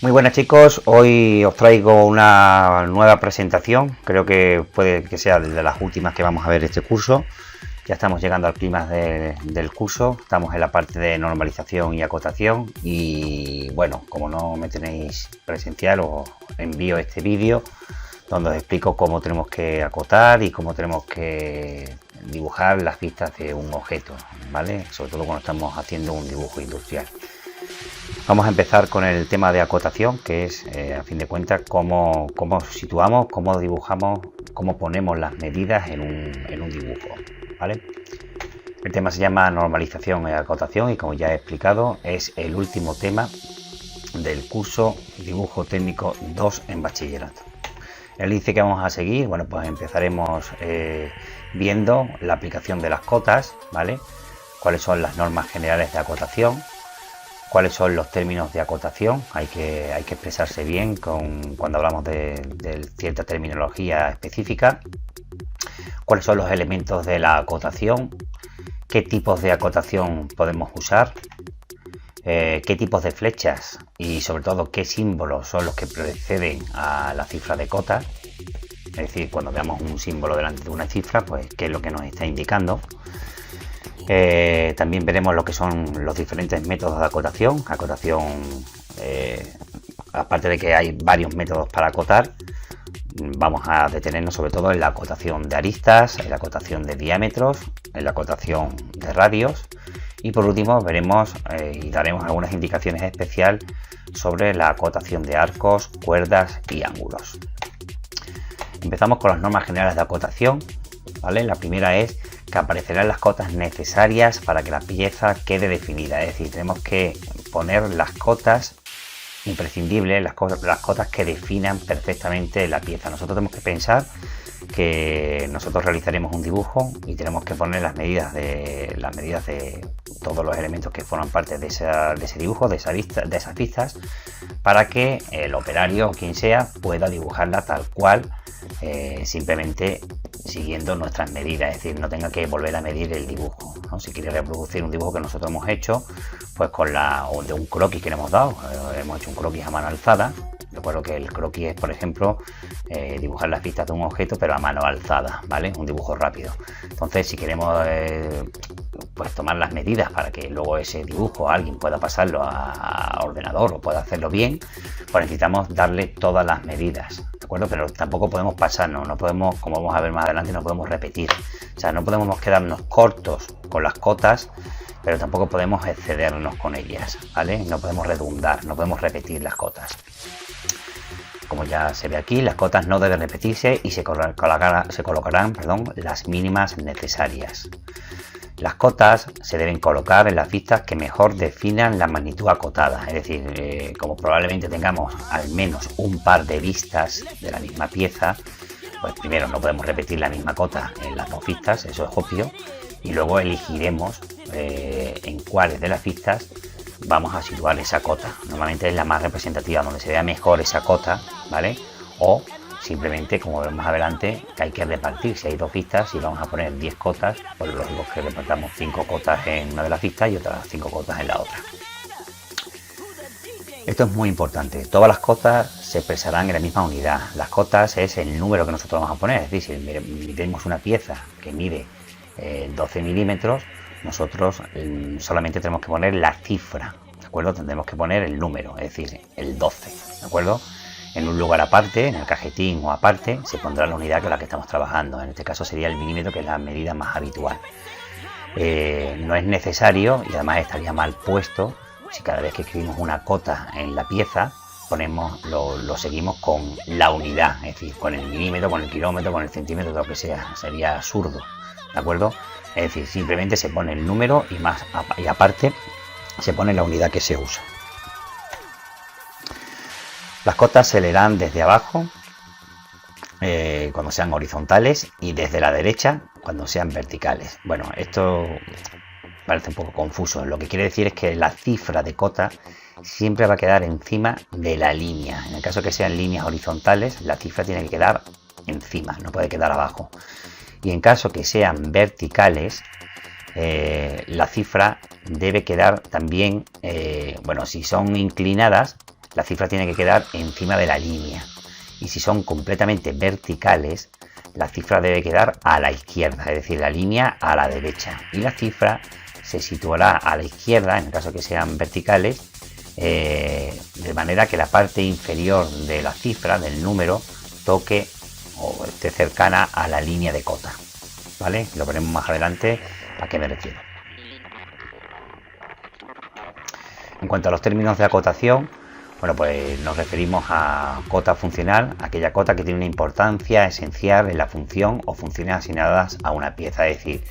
Muy buenas chicos, hoy os traigo una nueva presentación, creo que puede que sea de las últimas que vamos a ver este curso. Ya estamos llegando al clima del curso, estamos en la parte de normalización y acotación y bueno, como no me tenéis presencial os envío este vídeo donde os explico cómo tenemos que acotar y cómo tenemos que dibujar las pistas de un objeto, ¿vale? Sobre todo cuando estamos haciendo un dibujo industrial. Vamos a empezar con el tema de acotación, que es, a fin de cuentas, cómo situamos, cómo dibujamos, cómo ponemos las medidas en un dibujo, ¿vale? El tema se llama normalización y acotación y, como ya he explicado, es el último tema del curso Dibujo Técnico 2 en bachillerato. El índice que vamos a seguir, bueno, pues empezaremos viendo la aplicación de las cotas, ¿vale? Cuáles son las normas generales de acotación, cuáles son los términos de acotación, hay que expresarse bien cuando hablamos de cierta terminología específica, cuáles son los elementos de la acotación, qué tipos de acotación podemos usar, qué tipos de flechas y sobre todo qué símbolos son los que preceden a la cifra de cota, es decir, cuando veamos un símbolo delante de una cifra, pues qué es lo que nos está indicando. También veremos lo que son los diferentes métodos de acotación. Aparte de que hay varios métodos para acotar, vamos a detenernos sobre todo en la acotación de aristas, en la acotación de diámetros, en la acotación de radios y por último veremos y daremos algunas indicaciones especiales sobre la acotación de arcos, cuerdas y ángulos. Empezamos con las normas generales de acotación, ¿vale? La primera es que aparecerán las cotas necesarias para que la pieza quede definida, es decir, tenemos que poner las cotas imprescindibles, las cotas que definan perfectamente la pieza. Nosotros tenemos que pensar que nosotros realizaremos un dibujo y tenemos que poner las medidas de todos los elementos que forman parte de ese dibujo, de esas pistas, para que el operario o quien sea pueda dibujarla tal cual, simplemente siguiendo nuestras medidas, es decir, no tenga que volver a medir el dibujo, ¿no? Si quiere reproducir un dibujo que nosotros hemos hecho, pues o de un croquis que le hemos dado, hemos hecho un croquis a mano alzada. Recuerdo que el croquis es, por ejemplo, dibujar las pistas de un objeto pero a mano alzada, ¿vale? Un dibujo rápido. Entonces, si queremos pues tomar las medidas para que luego ese dibujo alguien pueda pasarlo a ordenador o pueda hacerlo bien, pues necesitamos darle todas las medidas, ¿de acuerdo? Pero tampoco podemos pasarnos, no podemos, como vamos a ver más adelante, no podemos repetir. O sea, no podemos quedarnos cortos con las cotas, pero tampoco podemos excedernos con ellas, ¿vale? No podemos redundar, no podemos repetir las cotas. Como ya se ve aquí, las cotas no deben repetirse y se colocarán las mínimas necesarias. Las cotas se deben colocar en las pistas que mejor definan la magnitud acotada, es decir, como probablemente tengamos al menos un par de vistas de la misma pieza, pues primero no podemos repetir la misma cota en las dos pistas, eso es obvio, y luego elegiremos en cuáles de las pistas vamos a situar esa cota. Normalmente es la más representativa, donde se vea mejor esa cota, ¿vale? O simplemente, como vemos más adelante, que hay que repartir. Si hay dos pistas y vamos a poner 10 cotas, pues lógico que repartamos 5 cotas en una de las pistas y otras 5 cotas en la otra. Esto es muy importante. Todas las cotas se expresarán en la misma unidad. Las cotas es el número que nosotros vamos a poner. Es decir, si tenemos una pieza que mide 12 milímetros, nosotros solamente tenemos que poner la cifra, ¿de acuerdo? Tendremos que poner el número, es decir, el 12, ¿de acuerdo? En un lugar aparte, en el cajetín o aparte, se pondrá la unidad con la que estamos trabajando. En este caso sería el milímetro, que es la medida más habitual. No es necesario, y además estaría mal puesto, si cada vez que escribimos una cota en la pieza, lo seguimos con la unidad, es decir, con el milímetro, con el kilómetro, con el centímetro, lo que sea. Sería absurdo, ¿de acuerdo? Es decir, simplemente se pone el número y aparte se pone la unidad que se usa. Las cotas se leerán desde abajo cuando sean horizontales y desde la derecha cuando sean verticales. Bueno, esto parece un poco confuso. Lo que quiere decir es que la cifra de cota siempre va a quedar encima de la línea. En el caso que sean líneas horizontales, la cifra tiene que quedar encima, no puede quedar abajo. Y en caso que sean verticales, la cifra debe quedar también, bueno, si son inclinadas, la cifra tiene que quedar encima de la línea. Y si son completamente verticales, la cifra debe quedar a la izquierda, es decir, la línea a la derecha. Y la cifra se situará a la izquierda, en el caso que sean verticales, de manera que la parte inferior de la cifra, del número, toque o esté cercana a la línea de cota. ¿Vale? Lo veremos más adelante a qué me refiero. En cuanto a los términos de acotación, bueno, pues nos referimos a cota funcional, aquella cota que tiene una importancia esencial en la función o funciones asignadas a una pieza. Es decir,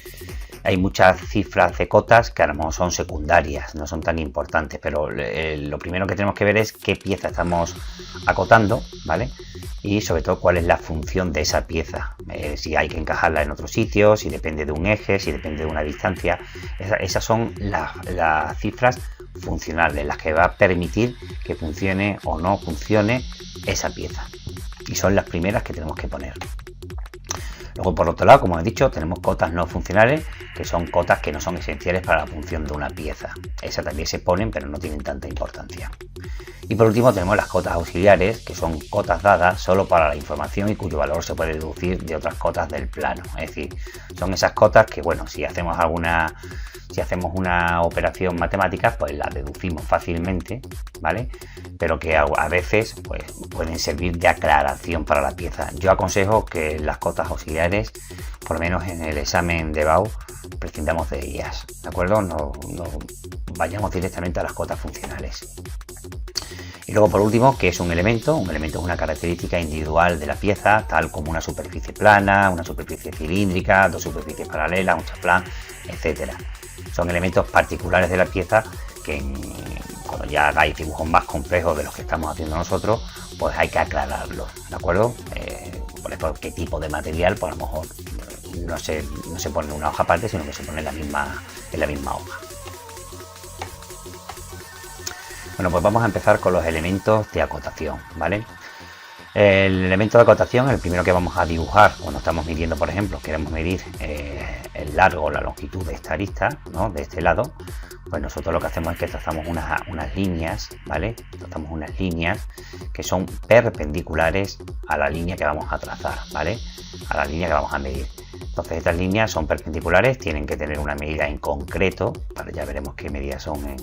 hay muchas cifras de cotas que a lo mejor son secundarias, no son tan importantes, pero lo primero que tenemos que ver es qué pieza estamos acotando, ¿vale? Y sobre todo cuál es la función de esa pieza, si hay que encajarla en otro sitio, si depende de un eje, si depende de una distancia. Esas son las cifras funcionales, las que va a permitir que funcione o no funcione esa pieza, y son las primeras que tenemos que poner. Luego, por otro lado, como he dicho, tenemos cotas no funcionales, que son cotas que no son esenciales para la función de una pieza. Esas también se ponen, pero no tienen tanta importancia. Y por último tenemos las cotas auxiliares, que son cotas dadas solo para la información y cuyo valor se puede deducir de otras cotas del plano. Es decir, son esas cotas que, bueno, si hacemos una operación matemática, pues las deducimos fácilmente, ¿vale? Pero que a veces pues, pueden servir de aclaración para la pieza. Yo aconsejo que las cotas auxiliares, por lo menos en el examen de BAU, prescindamos de ellas, ¿de acuerdo? No vayamos directamente a las cotas funcionales. Y luego, por último, ¿qué es un elemento? Un elemento es una característica individual de la pieza, tal como una superficie plana, una superficie cilíndrica, dos superficies paralelas, un chaflán, etcétera. Son elementos particulares de la pieza que cuando ya hagáis dibujos más complejos de los que estamos haciendo nosotros, pues hay que aclararlos, ¿de acuerdo? Por ejemplo, qué tipo de material, pues a lo mejor no se pone en una hoja aparte, sino que se pone en la misma hoja. Bueno, pues vamos a empezar con los elementos de acotación, ¿vale? El elemento de acotación, el primero que vamos a dibujar cuando estamos midiendo, por ejemplo, queremos medir el largo o la longitud de esta arista, ¿no? De este lado, pues nosotros lo que hacemos es que trazamos unas líneas, ¿vale? Trazamos unas líneas que son perpendiculares a la línea que vamos a trazar, ¿vale? A la línea que vamos a medir. Entonces estas líneas son perpendiculares, tienen que tener una medida en concreto, ya veremos qué medidas son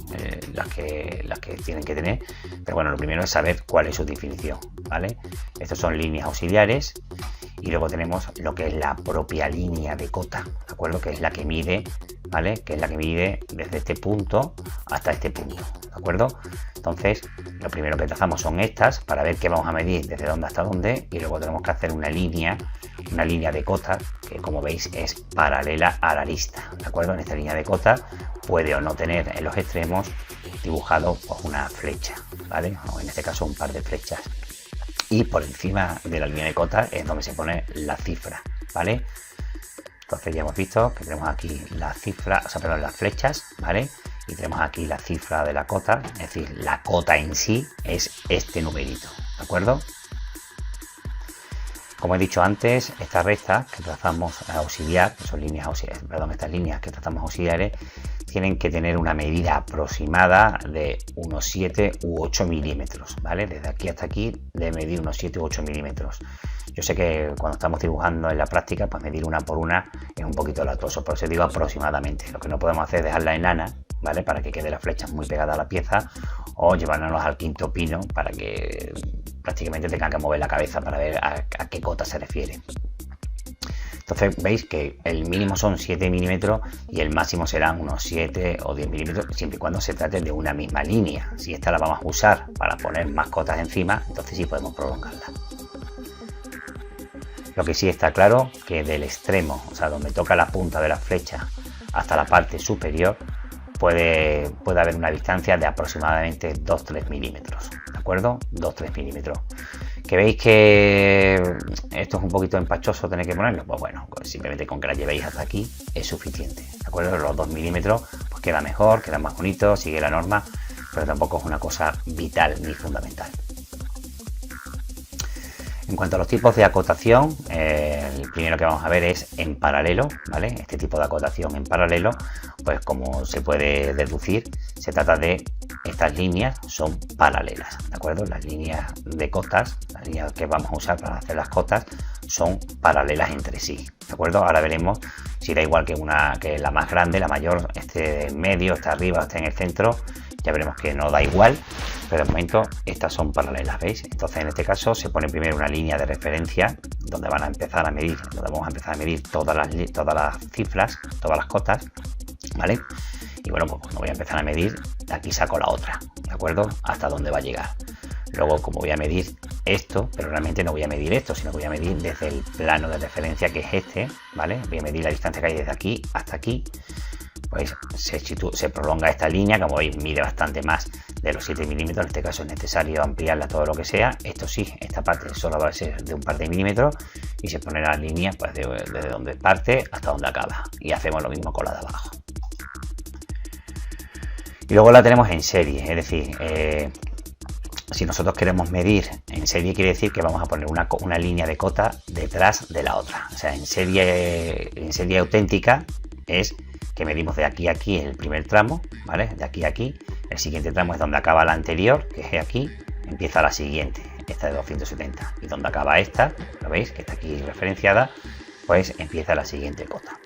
las que tienen que tener, pero bueno, lo primero es saber cuál es su definición, ¿vale? Estas son líneas auxiliares y luego tenemos lo que es la propia línea de cota, ¿de acuerdo? Que es la que mide, ¿vale? Que es la que mide desde este punto hasta este punto, ¿de acuerdo? Entonces, lo primero que trazamos son estas para ver qué vamos a medir desde dónde hasta dónde, y luego tenemos que hacer una línea de cota que, como veis, es paralela a la arista, ¿de acuerdo? En esta línea de cota puede o no tener en los extremos dibujado pues, una flecha, ¿vale? O en este caso un par de flechas. Y por encima de la línea de cota es donde se pone la cifra, ¿vale? Entonces ya hemos visto que tenemos aquí la cifra, las flechas, ¿vale? Y tenemos aquí la cifra de la cota, es decir, la cota en sí es este numerito, ¿de acuerdo? Como he dicho antes, esta recta que trazamos auxiliar, que son líneas auxiliares, estas líneas que trazamos auxiliares, tienen que tener una medida aproximada de unos 7 u 8 milímetros, ¿vale? Desde aquí hasta aquí debe medir unos 7 u 8 milímetros. Yo sé que cuando estamos dibujando en la práctica, pues medir una por una es un poquito latoso, por eso digo aproximadamente. Lo que no podemos hacer es dejarla enana, ¿vale? Para que quede la flecha muy pegada a la pieza, o llevárnoslos al quinto pino para que prácticamente tengan que mover la cabeza para ver a qué cota se refiere. Entonces veis que el mínimo son 7 milímetros y el máximo serán unos 7 o 10 milímetros, siempre y cuando se trate de una misma línea. Si esta la vamos a usar para poner más cotas encima, entonces sí podemos prolongarla. Lo que sí está claro que del extremo, o sea, donde toca la punta de la flecha hasta la parte superior, puede haber una distancia de aproximadamente 2-3 milímetros, ¿de acuerdo? 2-3 milímetros. ¿Que veis que esto es un poquito empachoso tener que ponerlo? Pues bueno, pues simplemente con que la llevéis hasta aquí es suficiente, ¿de acuerdo? Los 2 milímetros pues queda mejor, queda más bonito, sigue la norma, pero tampoco es una cosa vital ni fundamental. En cuanto a los tipos de acotación, el primero que vamos a ver es en paralelo, ¿vale? Este tipo de acotación en paralelo, pues como se puede deducir, se trata de estas líneas son paralelas, ¿de acuerdo? Las líneas de cotas, las líneas que vamos a usar para hacer las cotas, son paralelas entre sí, ¿de acuerdo? Ahora veremos si da igual que la más grande, la mayor, esté en medio, esté arriba, esté en el centro. Ya veremos que no da igual, pero de momento estas son paralelas, ¿veis? Entonces en este caso se pone primero una línea de referencia donde van a empezar a medir, donde vamos a empezar a medir todas las cifras, todas las cotas, ¿vale? Y bueno, pues cuando voy a empezar a medir, aquí saco la otra, ¿de acuerdo? Hasta dónde va a llegar. Luego, como voy a medir esto, pero realmente no voy a medir esto, sino que voy a medir desde el plano de referencia, que es este, ¿vale? Voy a medir la distancia que hay desde aquí hasta aquí. Pues se prolonga esta línea, como veis mide bastante más de los 7 milímetros, en este caso es necesario ampliarla todo lo que sea. Esto sí, esta parte solo va a ser de un par de milímetros y se pone la línea pues desde donde parte hasta donde acaba, y hacemos lo mismo con la de abajo. Y luego la tenemos en serie, es decir, si nosotros queremos medir en serie, quiere decir que vamos a poner una línea de cota detrás de la otra. O sea, en serie auténtica es que medimos de aquí a aquí el primer tramo, ¿vale? De aquí a aquí. El siguiente tramo es donde acaba la anterior, que es aquí. Empieza la siguiente, esta de 270. Y donde acaba esta, ¿lo veis? Que está aquí referenciada, pues empieza la siguiente cota.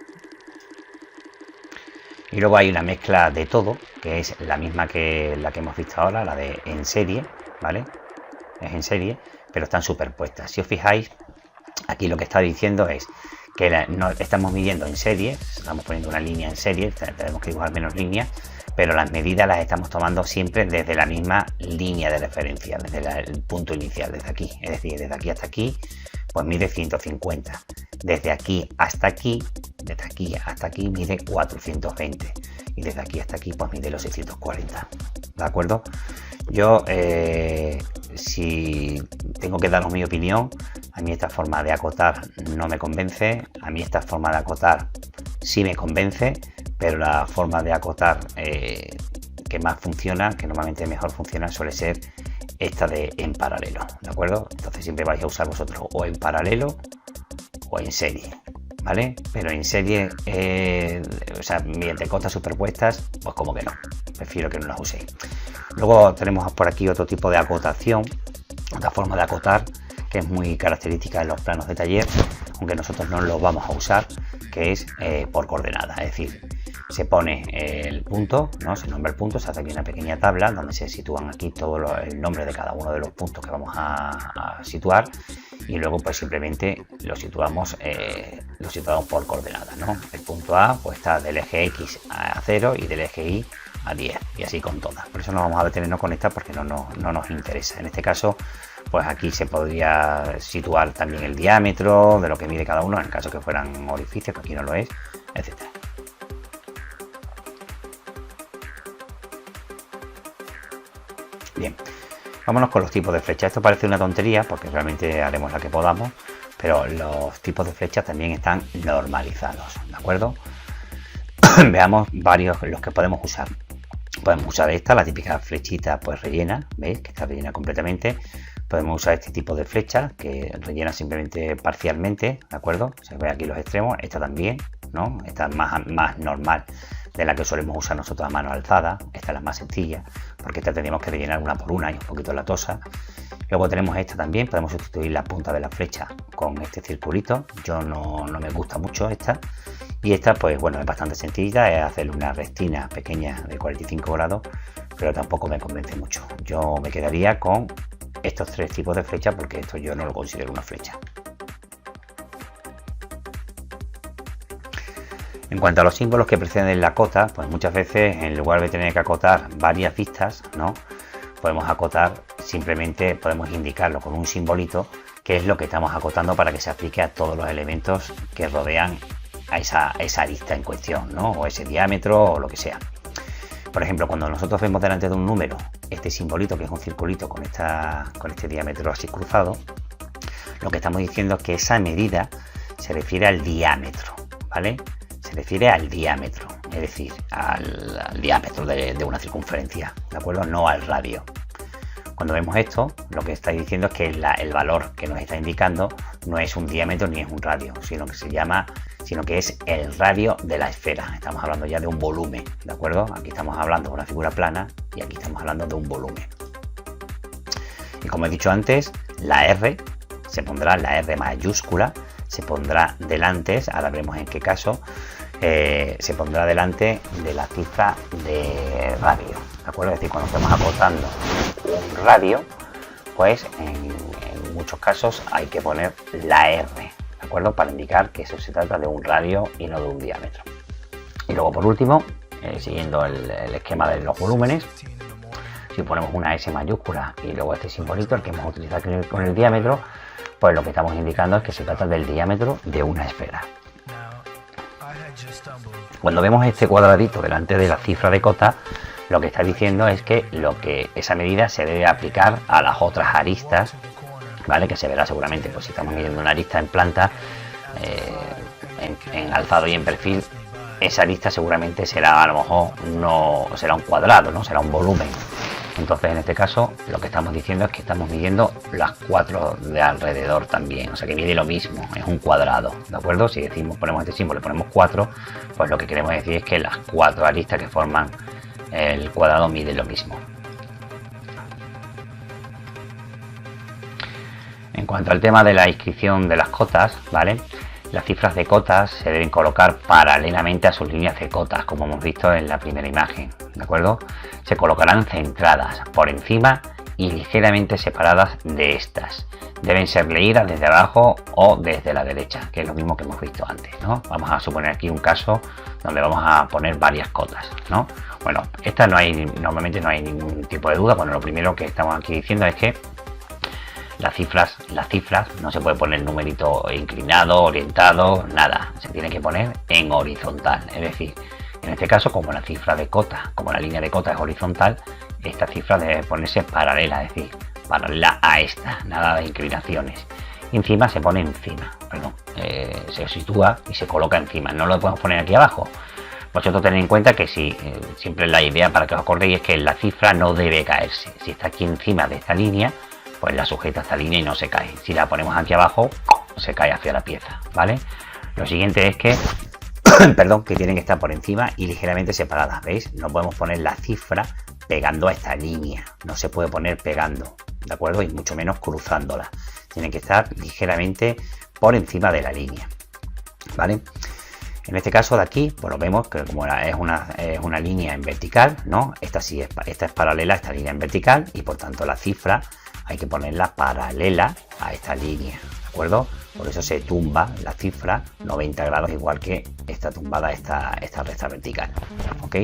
Y luego hay una mezcla de todo, que es la misma que la que hemos visto ahora, la de en serie, ¿vale? Es en serie, pero están superpuestas. Si os fijáis, aquí lo que está diciendo es que no estamos midiendo en serie, estamos poniendo una línea en serie, tenemos que dibujar menos líneas, pero las medidas las estamos tomando siempre desde la misma línea de referencia, desde el punto inicial, desde aquí. Es decir, desde aquí hasta aquí, pues mide 150. Desde aquí hasta aquí, mide 420. Y desde aquí hasta aquí, pues mide los 640. ¿De acuerdo? Yo, si tengo que daros mi opinión, a mí esta forma de acotar no me convence. A mí esta forma de acotar sí me convence, pero la forma de acotar que más funciona, que normalmente mejor funciona, suele ser esta de en paralelo, ¿de acuerdo? Entonces siempre vais a usar vosotros o en paralelo o en serie, ¿vale? Pero en serie, o sea, mediante cotas superpuestas, pues como que no, prefiero que no las uséis. Luego tenemos por aquí otro tipo de acotación, otra forma de acotar que es muy característica en los planos de taller, aunque nosotros no lo vamos a usar, que es por coordenadas. Es decir, se pone el punto, ¿no? Se nombra el punto, se hace aquí una pequeña tabla donde se sitúan aquí todo el nombre de cada uno de los puntos que vamos a situar, y luego pues simplemente lo situamos por coordenadas, ¿no? El punto A pues está del eje X a 0 y del eje Y a 10, y así con todas. Por eso no vamos a detenernos con esta, porque no nos interesa. En este caso, pues aquí se podría situar también el diámetro de lo que mide cada uno, en el caso que fueran orificios, que aquí no lo es, etcétera. Bien, vámonos con los tipos de flechas. Esto parece una tontería porque realmente haremos la que podamos, pero los tipos de flechas también están normalizados, ¿de acuerdo? Veamos varios los que podemos usar. Podemos usar esta, la típica flechita pues rellena, ¿veis? Que está rellena completamente. Podemos usar este tipo de flecha que rellena simplemente parcialmente, ¿de acuerdo? Se ve aquí los extremos. Esta también, ¿no? Esta es más normal de la que solemos usar nosotros a mano alzada. Esta es la más sencilla, porque esta tenemos que rellenar una por una y un poquito latosa. Luego tenemos esta también, podemos sustituir la punta de la flecha con este circulito. Yo no me gusta mucho esta. Y esta, pues bueno, es bastante sencilla, es hacer una restina pequeña de 45 grados, pero tampoco me convence mucho. Yo me quedaría con estos tres tipos de flecha, porque esto yo no lo considero una flecha. En cuanto a los símbolos que preceden la cota, pues muchas veces en lugar de tener que acotar varias vistas, ¿no? Podemos acotar, simplemente podemos indicarlo con un simbolito, que es lo que estamos acotando para que se aplique a todos los elementos que rodean a esa arista en cuestión, ¿no? O ese diámetro o lo que sea. Por ejemplo, cuando nosotros vemos delante de un número este simbolito, que es un circulito con este diámetro así cruzado, lo que estamos diciendo es que esa medida se refiere al diámetro, ¿vale? Se refiere al diámetro, es decir, al diámetro de una circunferencia, ¿de acuerdo? No al radio. Cuando vemos esto, lo que está diciendo es que el valor que nos está indicando no es un diámetro ni es un radio, sino que es el radio de la esfera. Estamos hablando ya de un volumen, ¿de acuerdo? Aquí estamos hablando de una figura plana y aquí estamos hablando de un volumen. Y como he dicho antes, la R se pondrá, la R mayúscula, se pondrá delante, ahora veremos en qué caso, se pondrá delante de la cifra de radio, ¿de acuerdo? Es decir, cuando estamos acotando un radio, pues en muchos casos hay que poner la R, ¿de acuerdo? Para indicar que eso se trata de un radio y no de un diámetro. Y luego, por último, siguiendo el esquema de los volúmenes, si ponemos una S mayúscula y luego este simbolito, el que hemos utilizado con el diámetro, pues lo que estamos indicando es que se trata del diámetro de una esfera. Cuando vemos este cuadradito delante de la cifra de cota, lo que está diciendo es que esa medida se debe aplicar a las otras aristas, ¿vale? Que se verá seguramente, pues si estamos midiendo una arista en planta, en alzado y en perfil, esa arista seguramente será, a lo mejor no será un cuadrado, no será un volumen. Entonces, en este caso, lo que estamos diciendo es que estamos midiendo las 4 de alrededor también, o sea que mide lo mismo, es un cuadrado, ¿de acuerdo? Si decimos, ponemos este símbolo y ponemos 4, pues lo que queremos decir es que las 4 aristas que forman el cuadrado miden lo mismo. En cuanto al tema de la inscripción de las cotas, ¿vale? Las cifras de cotas se deben colocar paralelamente a sus líneas de cotas, como hemos visto en la primera imagen, ¿de acuerdo? Se colocarán centradas por encima y ligeramente separadas de estas. Deben ser leídas desde abajo o desde la derecha, que es lo mismo que hemos visto antes, ¿no? Vamos a suponer aquí un caso donde vamos a poner varias cotas, ¿no? Bueno, esta normalmente no hay ningún tipo de duda. Bueno, lo primero que estamos aquí diciendo es que las cifras no se puede poner numerito inclinado, orientado, nada, se tiene que poner en horizontal, es decir, en este caso, como la cifra de cota, como la línea de cota es horizontal, esta cifra debe ponerse paralela, es decir, paralela a esta, nada de inclinaciones. Y encima se pone encima, se sitúa y se coloca encima, no lo podemos poner aquí abajo. Vosotros tened en cuenta que siempre la idea para que os acordéis es que la cifra no debe caerse. Si está aquí encima de esta línea, pues la sujeta a esta línea y no se cae. Si la ponemos aquí abajo, se cae hacia la pieza, ¿vale? Lo siguiente es que, que tienen que estar por encima y ligeramente separadas, ¿veis? No podemos poner la cifra pegando a esta línea, no se puede poner pegando, ¿de acuerdo? Y mucho menos cruzándola. Tienen que estar ligeramente por encima de la línea, ¿vale? En este caso de aquí, pues lo vemos que como es una línea en vertical, ¿no? Esta es paralela a esta línea en vertical y por tanto la cifra hay que ponerla paralela a esta línea, ¿de acuerdo? Por eso se tumba la cifra 90 grados, igual que está tumbada esta recta vertical, ¿ok?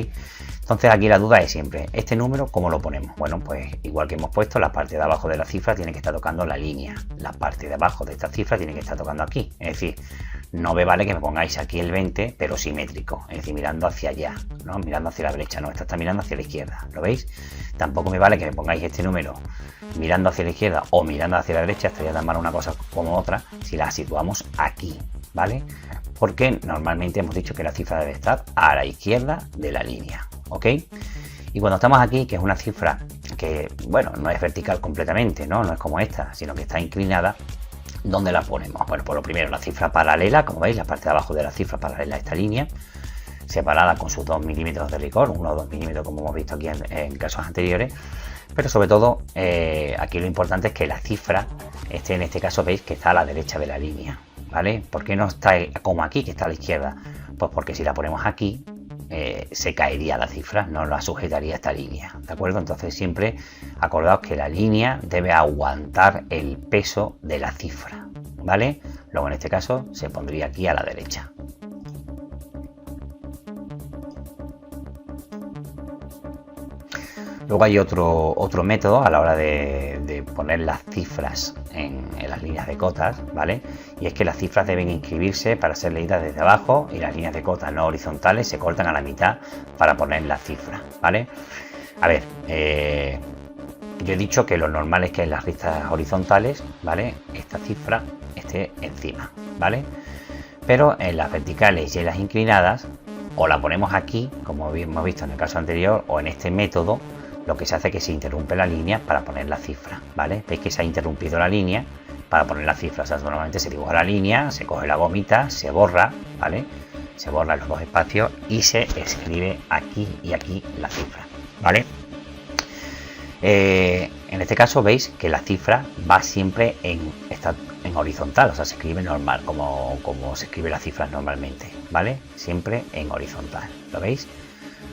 Entonces aquí la duda es siempre, ¿este número cómo lo ponemos? Bueno, pues igual que hemos puesto, la parte de abajo de la cifra tiene que estar tocando la línea, la parte de abajo de esta cifra tiene que estar tocando aquí, es decir, no me vale que me pongáis aquí el 20, pero simétrico, es decir, mirando hacia allá, ¿no? Mirando hacia la derecha, no, esta está mirando hacia la izquierda, ¿lo veis? Tampoco me vale que me pongáis este número mirando hacia la izquierda o mirando hacia la derecha, estaría tan mal una cosa como otra si la situamos aquí, ¿vale? Porque normalmente hemos dicho que la cifra debe estar a la izquierda de la línea, ¿ok? Y cuando estamos aquí, que es una cifra que, bueno, no es vertical completamente, ¿no? No es como esta, sino que está inclinada, ¿dónde la ponemos? Bueno, por lo primero, la cifra paralela, como veis, la parte de abajo de la cifra paralela a esta línea, separada con sus 2 milímetros de rigor, 1 o 2 milímetros como hemos visto aquí en casos anteriores, pero sobre todo aquí lo importante es que la cifra esté, en este caso veis que está a la derecha de la línea, ¿vale? ¿Por qué no está como aquí, que está a la izquierda? Pues porque si la ponemos aquí, se caería la cifra, no la sujetaría esta línea, ¿de acuerdo? Entonces siempre acordaos que la línea debe aguantar el peso de la cifra, ¿vale? Luego en este caso se pondría aquí a la derecha. Luego hay otro método a la hora de poner las cifras en las líneas de cotas, ¿vale? Y es que las cifras deben inscribirse para ser leídas desde abajo y las líneas de cotas no horizontales se cortan a la mitad para poner las cifras, ¿vale? A ver, yo he dicho que lo normal es que en las listas horizontales, ¿vale? Esta cifra esté encima, ¿vale? Pero en las verticales y en las inclinadas, o la ponemos aquí, como hemos visto en el caso anterior, o en este método, lo que se hace es que se interrumpe la línea para poner la cifra, ¿vale? Veis que se ha interrumpido la línea para poner la cifra. O sea, normalmente se dibuja la línea, se coge la gomita, se borra, ¿vale? Se borran los dos espacios y se escribe aquí y aquí la cifra, ¿vale? En este caso veis que la cifra va siempre está en horizontal, o sea, se escribe normal, como se escribe las cifras normalmente, ¿vale? Siempre en horizontal, ¿lo veis?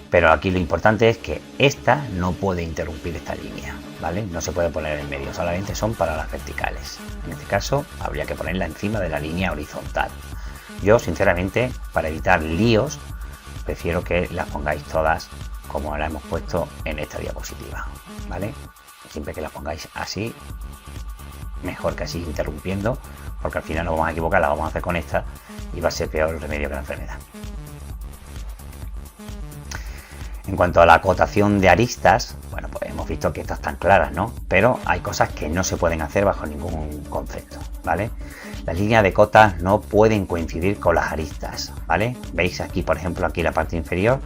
Pero aquí lo importante es que esta no puede interrumpir esta línea, ¿vale? No se puede poner en medio, solamente son para las verticales. En este caso habría que ponerla encima de la línea horizontal. Yo, sinceramente, para evitar líos, prefiero que las pongáis todas como la hemos puesto en esta diapositiva, ¿vale? Siempre que las pongáis así, mejor que así interrumpiendo, porque al final nos vamos a equivocar, la vamos a hacer con esta y va a ser peor el remedio que la enfermedad. En cuanto a la acotación de aristas, bueno, pues hemos visto que estas están claras, ¿no? Pero hay cosas que no se pueden hacer bajo ningún concepto, ¿vale? Las líneas de cotas no pueden coincidir con las aristas, ¿vale? Veis aquí, por ejemplo, aquí la parte inferior,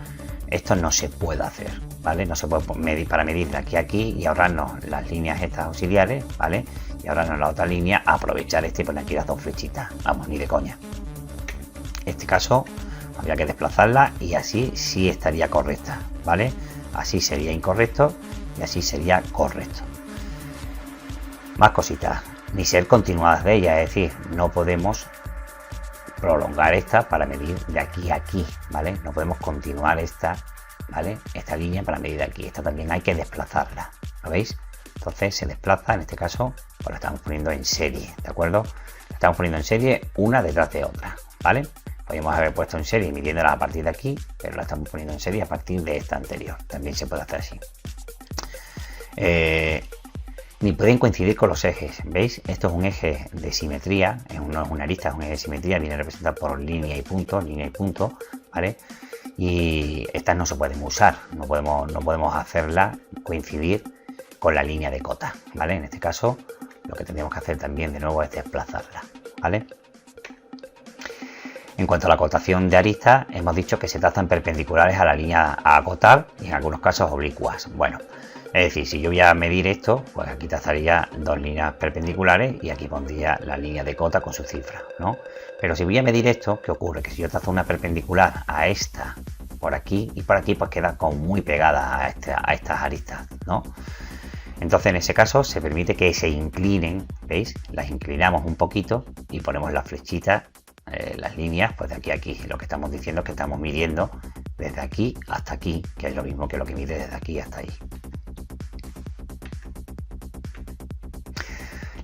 esto no se puede hacer, ¿vale? No se puede medir para medir de aquí a aquí y ahorrarnos las líneas estas auxiliares, ¿vale? Y ahorrarnos la otra línea, aprovechar este y poner aquí las dos flechitas, vamos, ni de coña. En este caso habría que desplazarla y así sí estaría correcta, ¿vale? Así sería incorrecto y así sería correcto. Más cositas, ni ser continuadas de ellas, es decir, no podemos prolongar esta para medir de aquí a aquí, ¿vale? No podemos continuar esta, ¿vale? Esta línea para medir de aquí, esta también hay que desplazarla, ¿lo veis? Entonces se desplaza, en este caso, pues la estamos poniendo en serie, ¿de acuerdo? La estamos poniendo en serie una detrás de otra, ¿vale? Podríamos haber puesto en serie midiéndola a partir de aquí, pero la estamos poniendo en serie a partir de esta anterior. También se puede hacer así. Ni pueden coincidir con los ejes. ¿Veis? Esto es un eje de simetría. No es una arista, es un eje de simetría. Viene representado por línea y punto, ¿vale? Y estas no se pueden usar. No podemos hacerla coincidir con la línea de cota, ¿vale? En este caso, lo que tendríamos que hacer también de nuevo es desplazarla, ¿vale? En cuanto a la acotación de aristas, hemos dicho que se trazan perpendiculares a la línea a acotar y en algunos casos oblicuas. Bueno, es decir, si yo voy a medir esto, pues aquí trazaría dos líneas perpendiculares y aquí pondría la línea de cota con su cifra, ¿no? Pero si voy a medir esto, ¿qué ocurre? Que si yo trazo una perpendicular a esta por aquí y por aquí, pues queda como muy pegada a estas aristas, ¿no? Entonces en ese caso se permite que se inclinen, ¿veis? Las inclinamos un poquito y ponemos las flechitas, las líneas, pues de aquí a aquí. Lo que estamos diciendo es que estamos midiendo desde aquí hasta aquí, que es lo mismo que lo que mide desde aquí hasta ahí.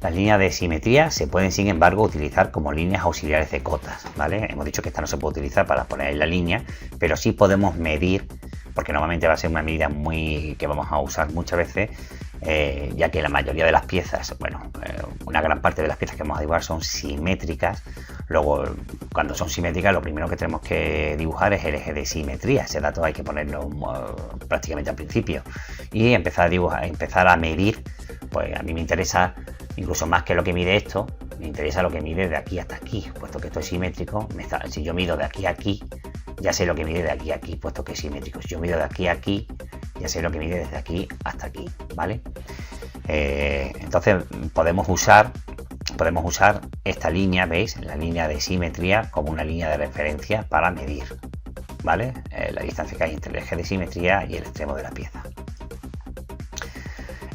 Las líneas de simetría se pueden, sin embargo, utilizar como líneas auxiliares de cotas, ¿vale? Hemos dicho que esta no se puede utilizar para poner en la línea, pero sí podemos medir, porque normalmente va a ser una medida que vamos a usar muchas veces, ya que la mayoría de las piezas, bueno, una gran parte de las piezas que vamos a dibujar son simétricas. Luego, cuando son simétricas, lo primero que tenemos que dibujar es el eje de simetría. Ese dato hay que ponerlo prácticamente al principio y empezar a dibujar, empezar a medir. Pues a mí me interesa incluso más que lo que mide esto, me interesa lo que mide de aquí hasta aquí, puesto que esto es simétrico. Si yo mido de aquí a aquí, ya sé lo que mide de aquí a aquí, puesto que es simétrico. Si yo mido de aquí a aquí, ya sé lo que mide desde aquí hasta aquí, ¿vale? Entonces podemos usar esta línea, ¿veis? La línea de simetría como una línea de referencia para medir, ¿vale? La distancia que hay entre el eje de simetría y el extremo de la pieza.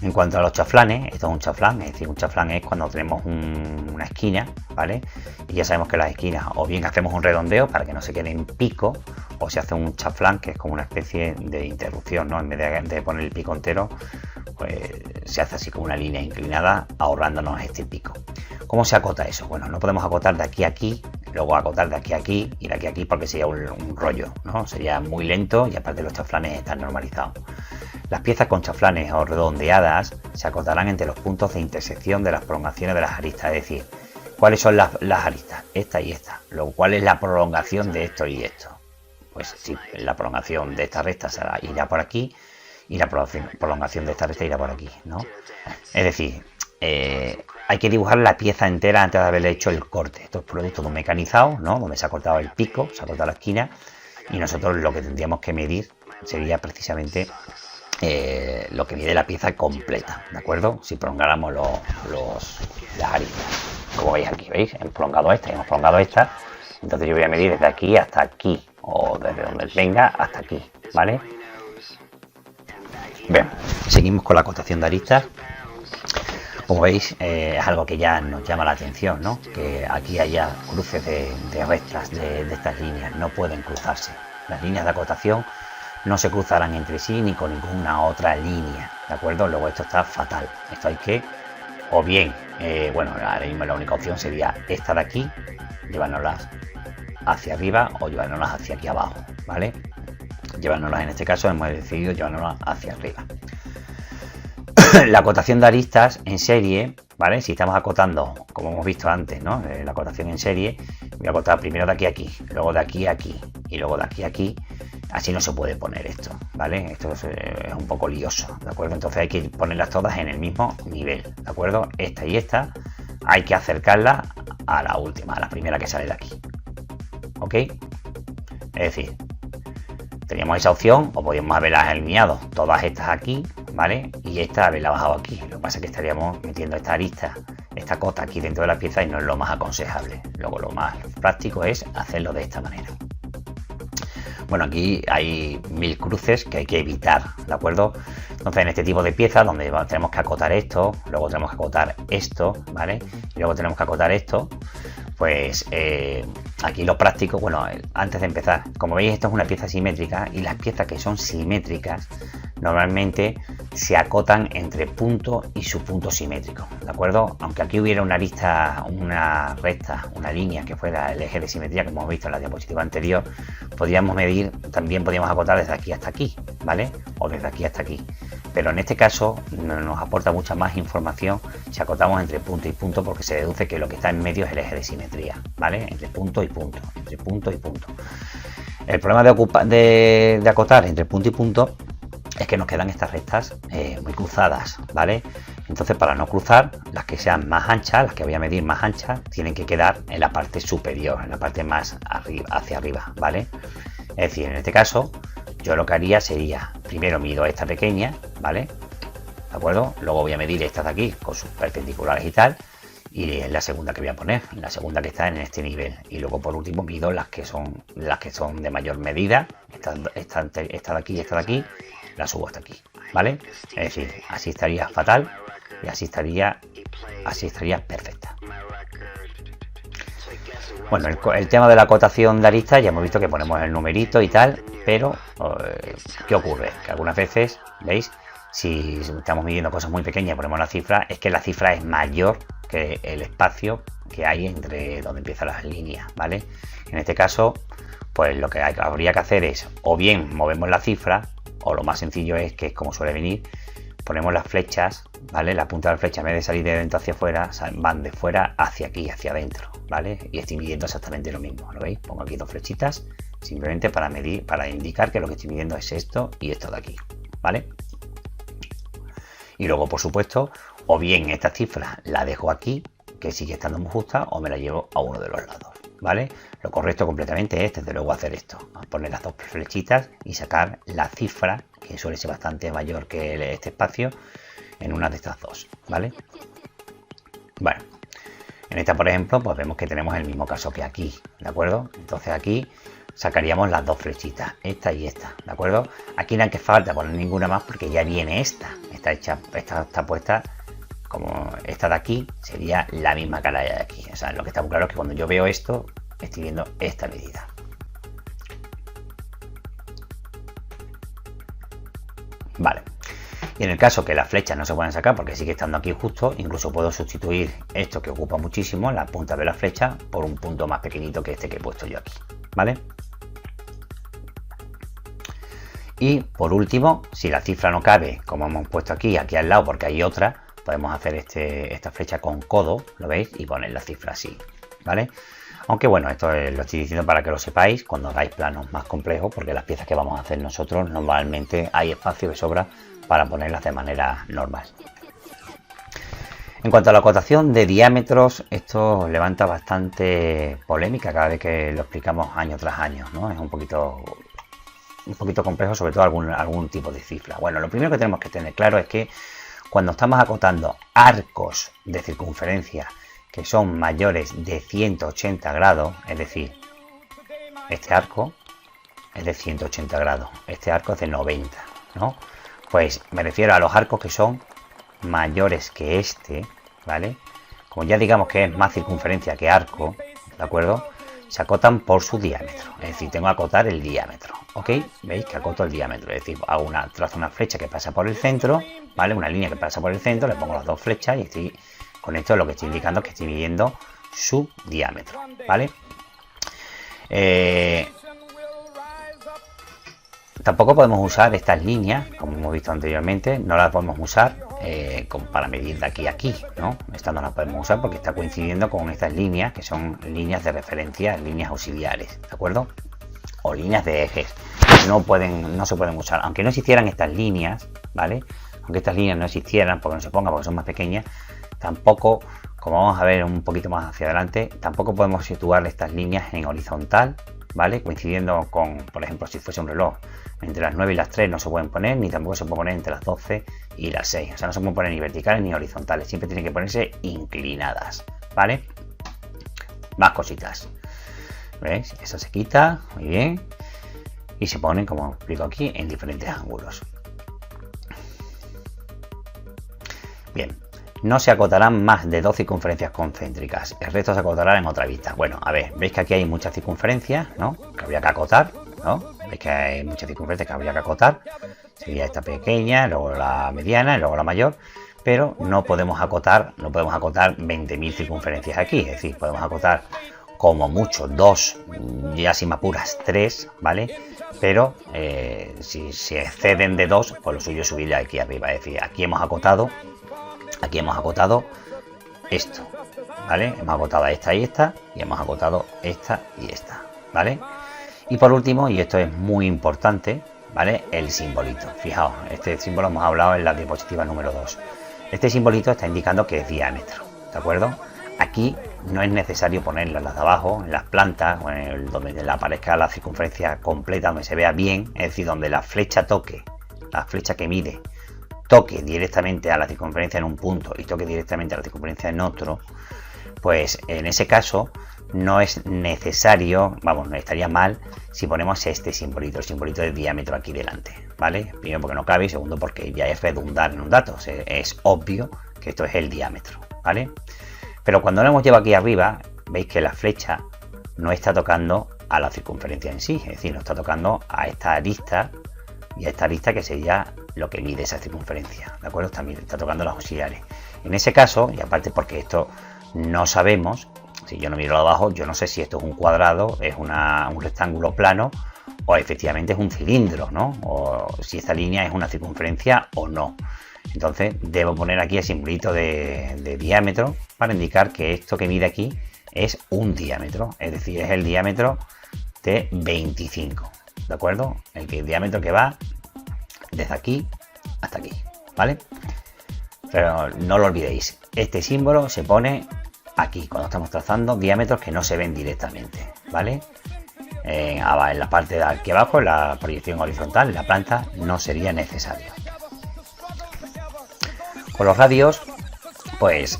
En cuanto a los chaflanes, esto es un chaflán, es decir, un chaflán es cuando tenemos una esquina, ¿vale? Y ya sabemos que las esquinas o bien hacemos un redondeo para que no se quede en pico, o se hace un chaflán que es como una especie de interrupción, ¿no? En vez de poner el pico entero, pues se hace así como una línea inclinada, ahorrándonos este pico. ¿Cómo se acota eso? Bueno, no podemos acotar de aquí a aquí, luego acotar de aquí a aquí y de aquí a aquí, porque sería un rollo, ¿no? Sería muy lento y aparte los chaflanes están normalizados. Las piezas con chaflanes o redondeadas se acotarán entre los puntos de intersección de las prolongaciones de las aristas, es decir, ¿cuáles son las aristas? Esta y esta. Luego, ¿cuál es la prolongación de esto y esto? Pues sí, la prolongación de esta recta irá por aquí y la prolongación de esta recta irá por aquí, ¿no? Es decir, hay que dibujar la pieza entera antes de haberle hecho el corte. Esto es producto de un mecanizado, ¿no? Donde se ha cortado el pico, se ha cortado la esquina y nosotros lo que tendríamos que medir sería precisamente lo que mide la pieza completa, ¿de acuerdo? Si prolongáramos las aristas, como veis aquí, ¿veis? Hemos prolongado esta, entonces yo voy a medir desde aquí hasta aquí, o desde donde venga hasta aquí, ¿vale? Bien, seguimos con la acotación de aristas. Como veis, es algo que ya nos llama la atención, ¿no? Que aquí haya cruces de rectas de estas líneas, no pueden cruzarse. Las líneas de acotación no se cruzarán entre sí ni con ninguna otra línea, ¿de acuerdo? Luego esto está fatal. Esto hay que, o bien, bueno, ahora mismo la única opción sería esta de aquí, llevárnoslas hacia arriba o llevárnoslas hacia aquí abajo, ¿vale? Llevárnoslas, en este caso hemos decidido llevárnoslas hacia arriba. La acotación de aristas en serie, ¿vale? Si estamos acotando, como hemos visto antes, ¿no? La acotación en serie, voy a acotar primero de aquí a aquí, luego de aquí a aquí y luego de aquí a aquí. Así no se puede poner esto, ¿vale? Esto es un poco lioso, ¿de acuerdo? Entonces hay que ponerlas todas en el mismo nivel, ¿de acuerdo? Esta y esta hay que acercarlas a la última, a la primera que sale de aquí, ¿ok? Es decir, teníamos esa opción o podíamos haberlas alineado todas estas aquí, ¿vale? Y esta haberla bajado aquí. Lo que pasa es que estaríamos metiendo esta arista, esta cota aquí dentro de la pieza y no es lo más aconsejable. Luego lo más práctico es hacerlo de esta manera. Bueno, aquí hay 1000 cruces que hay que evitar, ¿de acuerdo? Entonces en este tipo de piezas donde tenemos que acotar esto, luego tenemos que acotar esto, ¿vale? Y luego tenemos que acotar esto, pues aquí lo práctico, bueno, antes de empezar, como veis esto es una pieza simétrica y las piezas que son simétricas normalmente se acotan entre punto y subpunto simétrico, ¿de acuerdo? Aunque aquí hubiera una arista, una recta, una línea que fuera el eje de simetría que hemos visto en la diapositiva anterior, podríamos medir, también podríamos acotar desde aquí hasta aquí, ¿vale? O desde aquí hasta aquí. Pero en este caso nos aporta mucha más información si acotamos entre punto y punto, porque se deduce que lo que está en medio es el eje de simetría, ¿vale? Entre punto y punto, entre punto y punto. El problema de acotar entre punto y punto es que nos quedan estas rectas muy cruzadas, ¿vale? Entonces, para no cruzar, las que sean más anchas, las que voy a medir más anchas, tienen que quedar en la parte superior, en la parte más arriba, hacia arriba, ¿vale? Es decir, en este caso, yo lo que haría sería, primero mido esta pequeña, ¿vale? ¿De acuerdo? Luego voy a medir esta de aquí con sus perpendiculares y tal, y es la segunda que voy a poner, la segunda que está en este nivel. Y luego por último mido las que son de mayor medida, esta de aquí y esta de aquí, la subo hasta aquí, ¿vale? Es decir, así estaría fatal y así estaría perfecta. Bueno, el tema de la acotación de aristas ya hemos visto que ponemos el numerito y tal, pero ¿qué ocurre? Que algunas veces, ¿veis? Si estamos midiendo cosas muy pequeñas y ponemos la cifra, es que la cifra es mayor que el espacio que hay entre donde empiezan las líneas, ¿vale? En este caso, pues lo que habría que hacer es, o bien movemos la cifra, o lo más sencillo es que, como suele venir, ponemos las flechas, ¿vale? La punta de la flecha, en vez de salir de dentro hacia afuera, van de fuera hacia aquí, hacia adentro, ¿vale? Y estoy midiendo exactamente lo mismo, ¿lo veis? Pongo aquí dos flechitas, simplemente para medir, para indicar que lo que estoy midiendo es esto y esto de aquí, ¿vale? Y luego, por supuesto, o bien esta cifra la dejo aquí, que sigue estando muy justa, o me la llevo a uno de los lados, ¿vale? Lo correcto completamente es, desde luego, hacer esto, poner las dos flechitas y sacar la cifra, que suele ser bastante mayor que este espacio, en una de estas dos, ¿vale? Bueno, en esta, por ejemplo, pues vemos que tenemos el mismo caso que aquí, ¿de acuerdo? Entonces aquí sacaríamos las dos flechitas, esta y esta, ¿de acuerdo? Aquí no hay que falta poner ninguna más porque ya viene esta, está puesta como esta de aquí, sería la misma cara de aquí. O sea, lo que está muy claro es que cuando yo veo esto, estoy viendo esta medida. Vale. Y en el caso que las flechas no se puedan sacar porque sigue estando aquí justo, incluso puedo sustituir esto que ocupa muchísimo, la punta de la flecha, por un punto más pequeñito que este que he puesto yo aquí, ¿vale? Y por último, si la cifra no cabe, como hemos puesto aquí al lado porque hay otra, podemos hacer esta flecha con codo, ¿lo veis? Y poner la cifra así, ¿vale? Aunque bueno, esto lo estoy diciendo para que lo sepáis cuando hagáis planos más complejos, porque las piezas que vamos a hacer nosotros normalmente hay espacio de sobra para ponerlas de manera normal. En cuanto a la acotación de diámetros, esto levanta bastante polémica cada vez que lo explicamos año tras año, ¿no? Es un poquito un poquito complejo, sobre todo algún tipo de cifra. Bueno, lo primero que tenemos que tener claro es que cuando estamos acotando arcos de circunferencia que son mayores de 180 grados, es decir, este arco es de 180 grados, este arco es de 90, ¿no? Pues me refiero a los arcos que son mayores que este, ¿vale? Como ya digamos que es más circunferencia que arco, ¿de acuerdo? Se acotan por su diámetro, es decir, tengo que acotar el diámetro, ¿ok? ¿Veis que acoto el diámetro? Es decir, trazo una flecha que pasa por el centro, ¿vale? Una línea que pasa por el centro, le pongo las dos flechas y con esto lo que estoy indicando es que estoy midiendo su diámetro, ¿vale? Tampoco podemos usar estas líneas, como hemos visto anteriormente, no las podemos usar como para medir de aquí a aquí, ¿no? Esta no la podemos usar porque está coincidiendo con estas líneas, que son líneas de referencia, líneas auxiliares, ¿de acuerdo? O líneas de ejes. No se pueden usar, aunque no existieran estas líneas, ¿vale? Aunque estas líneas no existieran, porque no se pongan, porque son más pequeñas, tampoco, como vamos a ver un poquito más hacia adelante, tampoco podemos situar estas líneas en horizontal, ¿vale? Coincidiendo con, por ejemplo, si fuese un reloj, entre las 9 y las 3 no se pueden poner, ni tampoco se puede poner entre las 12 y las 6. O sea, no se pueden poner ni verticales ni horizontales, siempre tienen que ponerse inclinadas, ¿vale? Más cositas. ¿Veis? Eso se quita, muy bien. Y se ponen, como explico aquí, en diferentes ángulos. Bien. No se acotarán más de 2 circunferencias concéntricas. El resto se acotará en otra vista. Bueno, a ver, veis que aquí hay muchas circunferencias, ¿no? Que habría que acotar, ¿no? Veis que hay muchas circunferencias que habría que acotar. Sería esta pequeña, luego la mediana y luego la mayor. Pero no podemos acotar 20.000 circunferencias aquí. Es decir, podemos acotar como mucho 2, ya si me apuras 3, ¿vale? Pero si se exceden de 2, pues lo suyo es subirle aquí arriba. Es decir, aquí hemos acotado esto, ¿vale? Hemos acotado esta y esta, y hemos acotado esta y esta, ¿vale? Y por último, y esto es muy importante, ¿vale? El simbolito. Fijaos, este símbolo hemos hablado en la diapositiva número 2. Este simbolito está indicando que es diámetro, ¿de acuerdo? Aquí no es necesario ponerlo en las de abajo, en las plantas, o en donde le aparezca la circunferencia completa, donde se vea bien, es decir, donde la flecha toque, la flecha que mide, toque directamente a la circunferencia en un punto y toque directamente a la circunferencia en otro, pues en ese caso no es necesario, vamos, no estaría mal si ponemos este simbolito, el simbolito de diámetro aquí delante, ¿vale? Primero porque no cabe y segundo porque ya es redundar en un dato, es obvio que esto es el diámetro, ¿vale? Pero cuando lo hemos llevado aquí arriba, veis que la flecha no está tocando a la circunferencia en sí, es decir, no está tocando a esta arista y a esta arista que sería lo que mide esa circunferencia, ¿de acuerdo? También está tocando los auxiliares. En ese caso, y aparte porque esto no sabemos, si yo no miro abajo, yo no sé si esto es un cuadrado, es un rectángulo plano o efectivamente es un cilindro, ¿no? O si esta línea es una circunferencia o no. Entonces debo poner aquí el simbolito de diámetro para indicar que esto que mide aquí es un diámetro, es decir, es el diámetro de 25, ¿de acuerdo? El diámetro que va desde aquí hasta aquí, ¿vale? Pero no lo olvidéis, este símbolo se pone aquí cuando estamos trazando diámetros que no se ven directamente, ¿vale? En la parte de aquí abajo, en la proyección horizontal, en la planta, no sería necesario. Con los radios, pues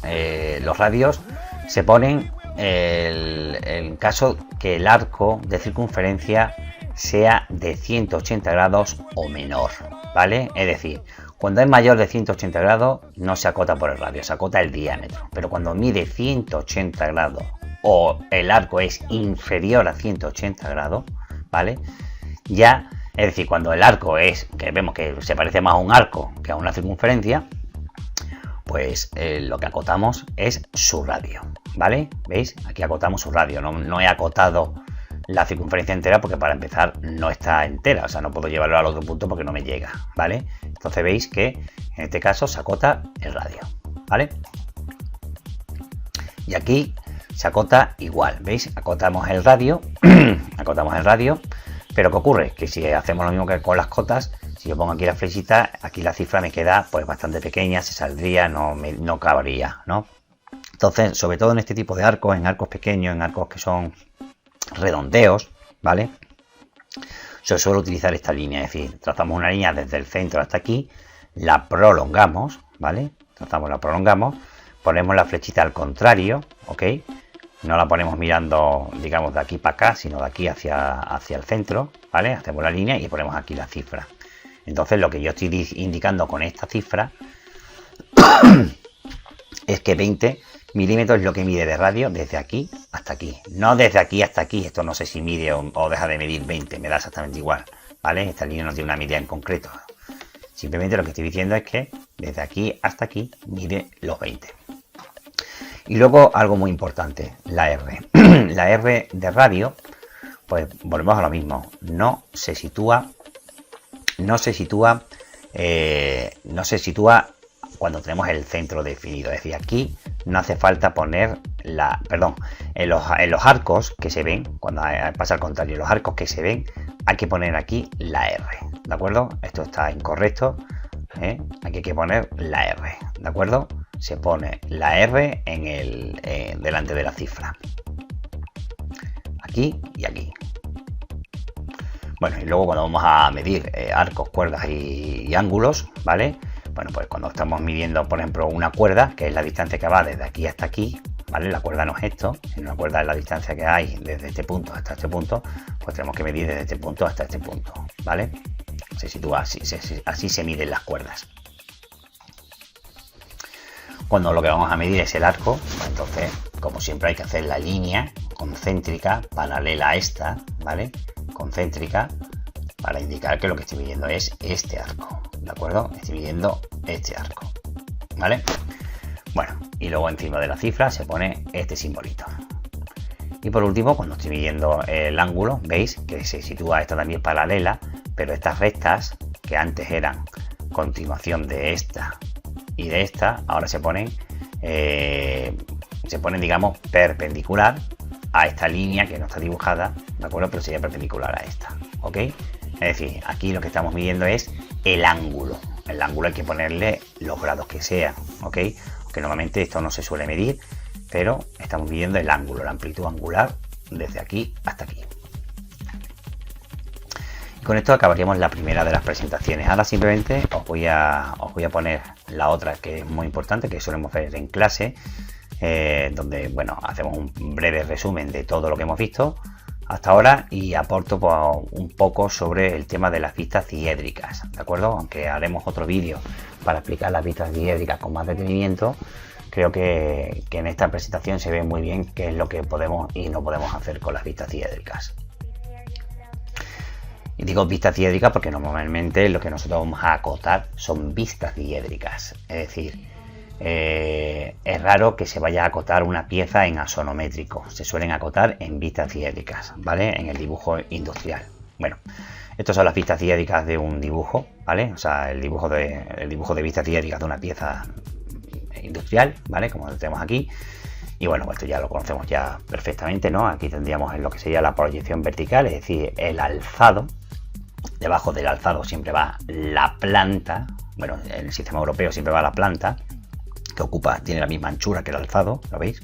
los radios se ponen en caso que el arco de circunferencia sea de 180 grados o menor, ¿vale? Es decir, cuando es mayor de 180 grados no se acota por el radio, se acota el diámetro. Pero cuando mide 180 grados o el arco es inferior a 180 grados, ¿vale? Ya, es decir, cuando el arco es, que vemos que se parece más a un arco que a una circunferencia, pues lo que acotamos es su radio, ¿vale? ¿Veis? Aquí acotamos su radio, no he acotado la circunferencia entera porque para empezar no está entera, o sea, no puedo llevarlo al otro punto porque no me llega, ¿vale? Entonces veis que en este caso se acota el radio, ¿vale? Y aquí se acota igual, ¿veis? Acotamos el radio, pero ¿qué ocurre? Que si hacemos lo mismo que con las cotas, si yo pongo aquí la flechita, aquí la cifra me queda pues bastante pequeña, se saldría, no cabría, ¿no? Entonces, sobre todo en este tipo de arcos, en arcos pequeños, en arcos que son redondeos, ¿vale? se suele utilizar esta línea, es decir, trazamos una línea desde el centro hasta aquí, la prolongamos, ¿vale? La prolongamos, ponemos la flechita al contrario, ¿ok? No la ponemos mirando, digamos, de aquí para acá, sino de aquí hacia el centro, ¿vale? Hacemos la línea y ponemos aquí la cifra. Entonces lo que yo estoy indicando con esta cifra es que 20 milímetros es lo que mide de radio desde aquí hasta aquí. No desde aquí hasta aquí, esto no sé si mide o deja de medir 20, me da exactamente igual, ¿vale? Esta línea no tiene una medida en concreto. Simplemente lo que estoy diciendo es que desde aquí hasta aquí mide los 20. Y luego algo muy importante, la R. La R de radio, pues volvemos a lo mismo, no se sitúa cuando tenemos el centro definido. Es decir, aquí no hace falta poner en los arcos que se ven, cuando pasa al contrario, los arcos que se ven, hay que poner aquí la R, ¿de acuerdo? Esto está incorrecto, aquí hay que poner la R, ¿de acuerdo? Se pone la R en delante de la cifra, aquí y aquí. Bueno, y luego cuando vamos a medir arcos, cuerdas y ángulos, ¿vale? Bueno, pues cuando estamos midiendo, por ejemplo, una cuerda, que es la distancia que va desde aquí hasta aquí, ¿vale? La cuerda no es esto, sino la cuerda es la distancia que hay desde este punto hasta este punto, pues tenemos que medir desde este punto hasta este punto, ¿vale? Se sitúa así, así se miden las cuerdas. Cuando lo que vamos a medir es el arco, pues entonces, como siempre, hay que hacer la línea concéntrica paralela a esta, ¿vale? Concéntrica, para indicar que lo que estoy midiendo es este arco, ¿de acuerdo? Estoy midiendo este arco, ¿vale? Bueno, y luego encima de la cifra se pone este simbolito. Y por último, cuando estoy midiendo el ángulo, veis que se sitúa esta también paralela, pero estas rectas, que antes eran continuación de esta y de esta, ahora se ponen, digamos, perpendicular a esta línea que no está dibujada, ¿de acuerdo? Pero sería perpendicular a esta, ¿ok? Es decir, aquí lo que estamos midiendo es el ángulo. El ángulo hay que ponerle los grados que sean, ¿ok? Aunque normalmente esto no se suele medir, pero estamos midiendo el ángulo, la amplitud angular desde aquí hasta aquí. Y con esto acabaríamos la primera de las presentaciones. Ahora simplemente os voy a poner la otra, que es muy importante, que solemos ver en clase, donde, bueno, hacemos un breve resumen de todo lo que hemos visto hasta ahora y aporto pues, un poco sobre el tema de las vistas diédricas, ¿de acuerdo? Aunque haremos otro vídeo para explicar las vistas diédricas con más detenimiento, creo que en esta presentación se ve muy bien qué es lo que podemos y no podemos hacer con las vistas diédricas. Y digo vistas diédricas porque normalmente lo que nosotros vamos a acotar son vistas diédricas, es decir, es raro que se vaya a acotar una pieza en axonométrico, se suelen acotar en vistas diédricas, ¿vale? En el dibujo industrial. Bueno, estas son las vistas diédricas de un dibujo, ¿vale? O sea, el dibujo de vistas diédricas de una pieza industrial, ¿vale? Como lo tenemos aquí. Y bueno, esto ya lo conocemos ya perfectamente, ¿no? Aquí tendríamos lo que sería la proyección vertical, es decir, el alzado. Debajo del alzado siempre va la planta, bueno, en el sistema europeo siempre va la planta, que tiene la misma anchura que el alzado, ¿lo veis?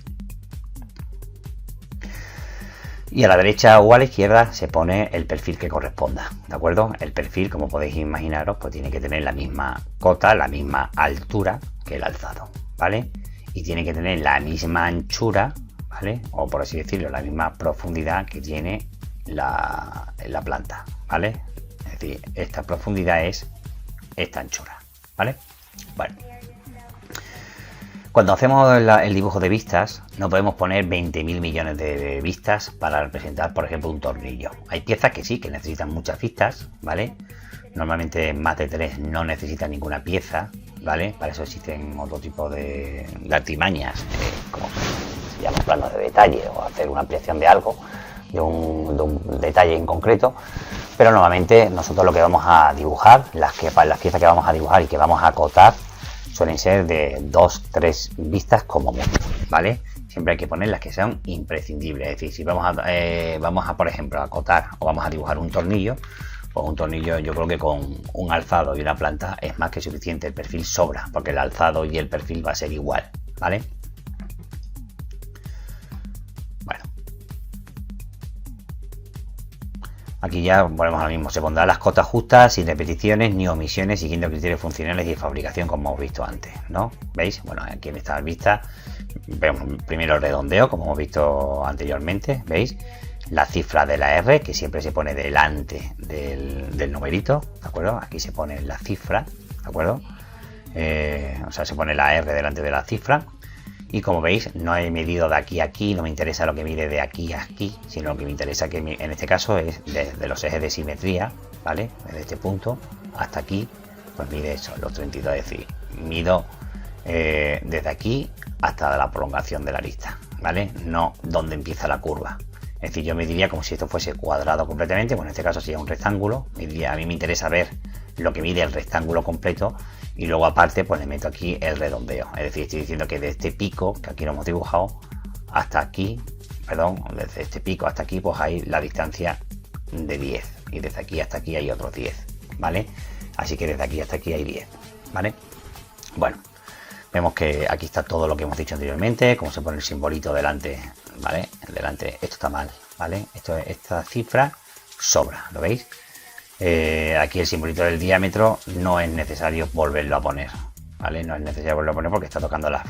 Y a la derecha o a la izquierda se pone el perfil que corresponda, ¿de acuerdo? El perfil, como podéis imaginaros, pues tiene que tener la misma cota, la misma altura que el alzado, ¿vale? Y tiene que tener la misma anchura, ¿vale? O por así decirlo, la misma profundidad que tiene la planta, ¿vale? Es decir, esta profundidad es esta anchura, ¿vale? Bueno. Cuando hacemos el dibujo de vistas, no podemos poner 20.000 millones de vistas para representar, por ejemplo, un tornillo. Hay piezas que sí, que necesitan muchas vistas, ¿vale? Normalmente más de 3 no necesitan ninguna pieza, ¿vale? Para eso existen otro tipo de artimañas, como se llama planos de detalle o hacer una ampliación de algo, de un detalle en concreto. Pero normalmente nosotros lo que vamos a dibujar, las piezas que vamos a dibujar y que vamos a acotar, suelen ser de 2-3 vistas como mucho, ¿vale? Siempre hay que poner las que sean imprescindibles. Es decir, si vamos a por ejemplo, a acotar o vamos a dibujar un tornillo, pues un tornillo yo creo que con un alzado y una planta es más que suficiente. El perfil sobra, porque el alzado y el perfil va a ser igual, ¿vale? Bueno. Aquí ya volvemos a lo mismo, se pondrán las cotas justas, sin repeticiones ni omisiones, siguiendo criterios funcionales y de fabricación como hemos visto antes, ¿no? ¿Veis? Bueno, aquí en esta vista vemos primero el redondeo, como hemos visto anteriormente, ¿veis? La cifra de la R, que siempre se pone delante del numerito, ¿de acuerdo? Aquí se pone la cifra, ¿de acuerdo? O sea, se pone la R delante de la cifra. Y como veis, no he medido de aquí a aquí, no me interesa lo que mide de aquí a aquí, sino lo que me interesa que en este caso es desde los ejes de simetría, ¿vale? Desde este punto hasta aquí, pues mide eso, los 32, es decir, mido desde aquí hasta la prolongación de la arista, ¿vale? No donde empieza la curva. Es decir, yo mediría como si esto fuese cuadrado completamente, bueno, en este caso sería un rectángulo, a mí me interesa ver lo que mide el rectángulo completo. Y luego aparte pues le meto aquí el redondeo, es decir, estoy diciendo que de este pico, que aquí lo hemos dibujado, hasta aquí, perdón, desde este pico hasta aquí pues hay la distancia de 10 y desde aquí hasta aquí hay otros 10, ¿vale? Así que desde aquí hasta aquí hay 10, ¿vale? Bueno, vemos que aquí está todo lo que hemos dicho anteriormente, cómo se pone el simbolito delante, ¿vale? Delante, esto está mal, ¿vale? Esta cifra sobra, ¿lo veis? Aquí el simbolito del diámetro no es necesario volverlo a poner, ¿vale? No es necesario volverlo a poner porque está tocando las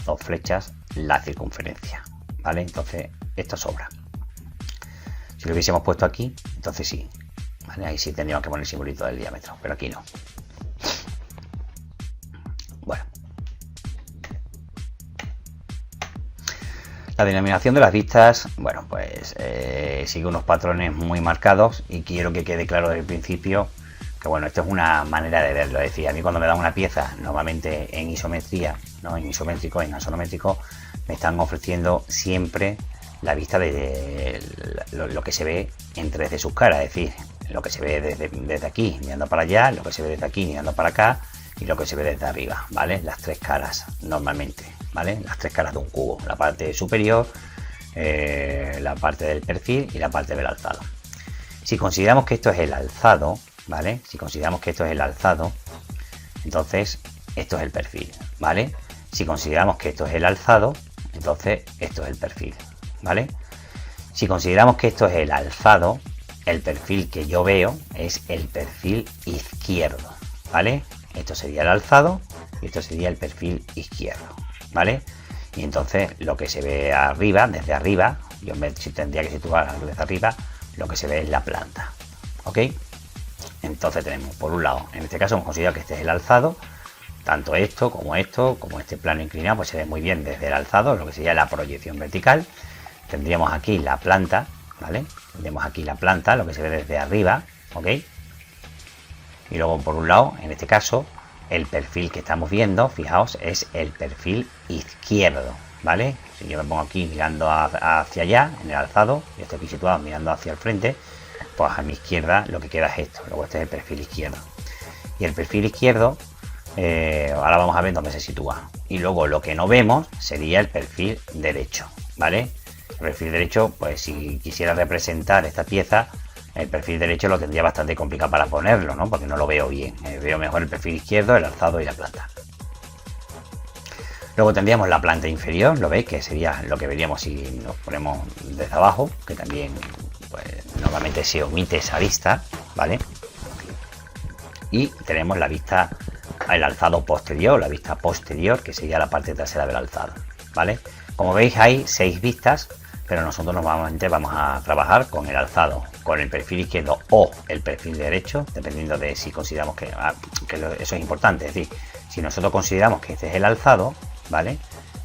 dos flechas la circunferencia, ¿vale? Entonces esto sobra. Si lo hubiésemos puesto aquí, entonces sí, ¿vale? Ahí sí tendríamos que poner el simbolito del diámetro, pero aquí no. Bueno. La denominación de las vistas, bueno, pues sigue unos patrones muy marcados y quiero que quede claro desde el principio que, bueno, esto es una manera de verlo. Es decir, a mí cuando me dan una pieza, normalmente en isometría, no en isométrico, en axonométrico, me están ofreciendo siempre la vista de lo que se ve en tres de sus caras, es decir, lo que se ve desde aquí mirando para allá, lo que se ve desde aquí mirando para acá y lo que se ve desde arriba, ¿vale? Las tres caras normalmente, ¿vale? Las tres caras de un cubo, la parte superior, la parte del perfil y la parte del alzado. Si consideramos que esto es el alzado, ¿vale? Si consideramos que esto es el alzado, entonces esto es el perfil, ¿vale? Si consideramos que esto es el alzado, entonces esto es el perfil, ¿vale? Si consideramos que esto es el alzado, el perfil que yo veo es el perfil izquierdo, ¿vale? Esto sería el alzado y esto sería el perfil izquierdo, ¿vale? Y entonces lo que se ve arriba, desde arriba, yo tendría que situar desde arriba, lo que se ve es la planta, ¿ok? Entonces tenemos, por un lado, en este caso hemos considerado que este es el alzado, tanto esto, como este plano inclinado, pues se ve muy bien desde el alzado, lo que sería la proyección vertical. Tendríamos aquí la planta, ¿vale? Tendríamos aquí la planta, lo que se ve desde arriba, ¿ok? Y luego, por un lado, en este caso, el perfil que estamos viendo, fijaos, es el perfil izquierdo, ¿vale? Si yo me pongo aquí mirando hacia allá, en el alzado, y estoy aquí situado mirando hacia el frente, pues a mi izquierda lo que queda es esto. Luego este es el perfil izquierdo. Y el perfil izquierdo, ahora vamos a ver dónde se sitúa. Y luego lo que no vemos sería el perfil derecho, ¿vale? El perfil derecho, pues si quisiera representar esta pieza, el perfil derecho lo tendría bastante complicado para ponerlo, ¿no? Porque no lo veo bien. Veo mejor el perfil izquierdo, el alzado y la planta. Luego tendríamos la planta inferior, ¿lo veis? Que sería lo que veríamos si nos ponemos desde abajo, que también pues, normalmente se omite esa vista, ¿vale? Y tenemos la vista, el alzado posterior, la vista posterior, que sería la parte trasera del alzado, ¿vale? Como veis hay 6 vistas, pero nosotros normalmente vamos a trabajar con el alzado, con el perfil izquierdo o el perfil derecho, dependiendo de si consideramos que eso es importante. Es decir, si nosotros consideramos que este es el alzado, ¿vale?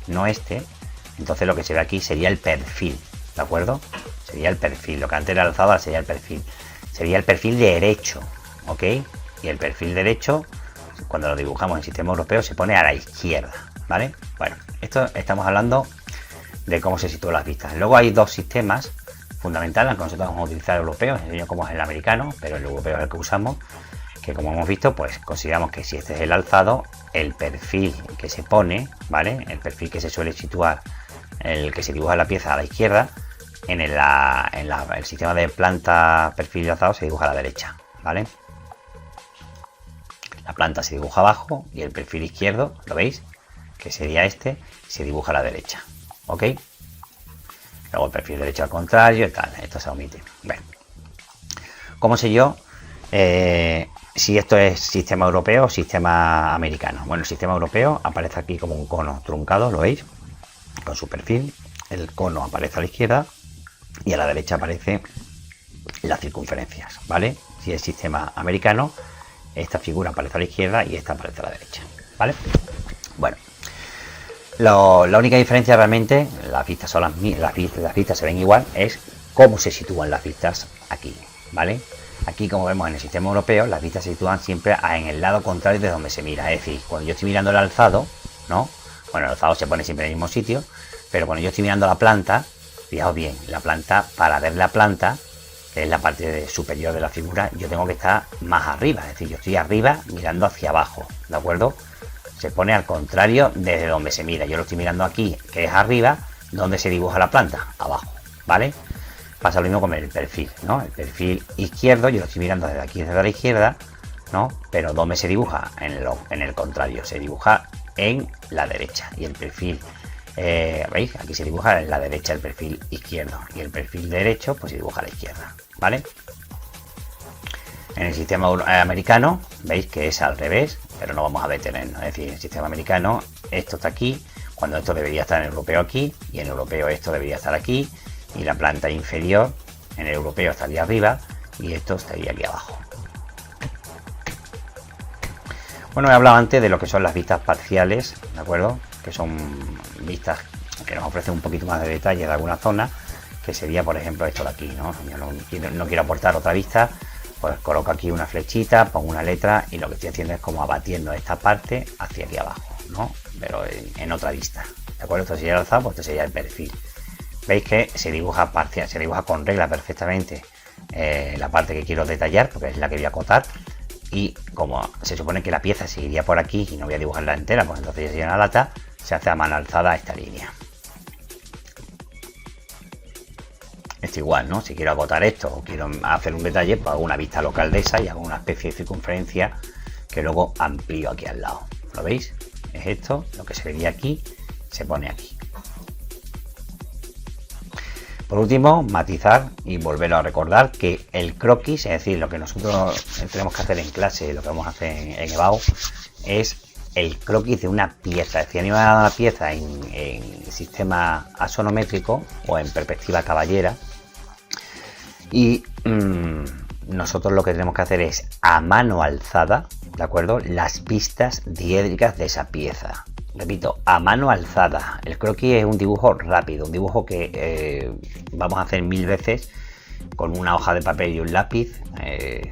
No este, entonces lo que se ve aquí sería el perfil, ¿de acuerdo? Sería el perfil, lo que antes era el alzado sería el perfil. Sería el perfil derecho, ¿ok? Y el perfil derecho, cuando lo dibujamos en sistema europeo, se pone a la izquierda, ¿vale? Bueno, esto estamos hablando de cómo se sitúan las vistas. Luego hay dos sistemas fundamentales, aunque nosotros vamos a utilizar el europeo, enseño cómo es el americano, pero el europeo es el que usamos, que como hemos visto, pues consideramos que si este es el alzado, el perfil que se pone, ¿vale? El perfil que se suele situar, el que se dibuja la pieza a la izquierda, en el sistema de planta perfil y alzado se dibuja a la derecha, ¿vale? La planta se dibuja abajo y el perfil izquierdo, ¿lo veis? Que sería este, se dibuja a la derecha, ¿ok? Luego el perfil derecho al contrario y tal, esto se omite. Bueno, ¿Cómo sé yo si esto es sistema europeo o sistema americano? Bueno, el sistema europeo aparece aquí como un cono truncado, ¿lo veis? Con su perfil. El cono aparece a la izquierda y a la derecha aparece las circunferencias, ¿vale? Si es sistema americano, esta figura aparece a la izquierda y esta aparece a la derecha, ¿vale? Bueno, la única diferencia realmente, las vistas son las vistas se ven igual, es cómo se sitúan las vistas aquí, ¿vale? Aquí, como vemos en el sistema europeo, las vistas se sitúan siempre en el lado contrario de donde se mira. Es decir, cuando yo estoy mirando el alzado, ¿no? Bueno, el alzado se pone siempre en el mismo sitio, pero cuando yo estoy mirando la planta, fijaos bien, la planta, para ver la planta, que es la parte superior de la figura, yo tengo que estar más arriba. Es decir, yo estoy arriba mirando hacia abajo, ¿de acuerdo? Se pone al contrario desde donde se mira. Yo lo estoy mirando aquí, que es arriba, donde se dibuja la planta, abajo, ¿vale? Pasa lo mismo con el perfil, ¿no? El perfil izquierdo, yo lo estoy mirando desde aquí, desde la izquierda, ¿no? Pero ¿dónde se dibuja? En el contrario, se dibuja en la derecha. Y el perfil, ¿veis? Aquí se dibuja en la derecha el perfil izquierdo. Y el perfil derecho, pues se dibuja a la izquierda, ¿vale? En el sistema americano, veis que es al revés, pero no vamos a detenernos. Es decir, en el sistema americano, esto está aquí, cuando esto debería estar en el europeo aquí, y en el europeo esto debería estar aquí, y la planta inferior en el europeo estaría arriba y esto estaría aquí abajo. Bueno, he hablado antes de lo que son las vistas parciales, ¿de acuerdo? Que son vistas que nos ofrecen un poquito más de detalle de alguna zona, que sería, por ejemplo, esto de aquí, ¿no? Yo no quiero aportar otra vista, pues coloco aquí una flechita, pongo una letra y lo que estoy haciendo es como abatiendo esta parte hacia aquí abajo, ¿no? Pero en otra vista, ¿de acuerdo? Esto sería el alzado, pues esto sería el perfil. Veis que se dibuja parcial, se dibuja con regla perfectamente la parte que quiero detallar, porque es la que voy a acotar. Y como se supone que la pieza seguiría por aquí y no voy a dibujarla entera, pues entonces ya sería una lata, se hace a mano alzada esta línea. Esto igual, ¿no? Si quiero acotar esto o quiero hacer un detalle, pues hago una vista local de esa y hago una especie de circunferencia que luego amplío aquí al lado. ¿Lo veis? Es esto, lo que se vería aquí, se pone aquí. Por último, matizar y volver a recordar que el croquis, es decir, lo que nosotros tenemos que hacer en clase, lo que vamos a hacer en EBAU, es el croquis de una pieza. Es decir, a mí me ha dado la pieza en sistema axonométrico o en perspectiva caballera y nosotros lo que tenemos que hacer es a mano alzada, ¿de acuerdo? Las vistas diédricas de esa pieza. Repito, a mano alzada. El croquis es un dibujo rápido, un dibujo que vamos a hacer 1000 veces con una hoja de papel y un lápiz,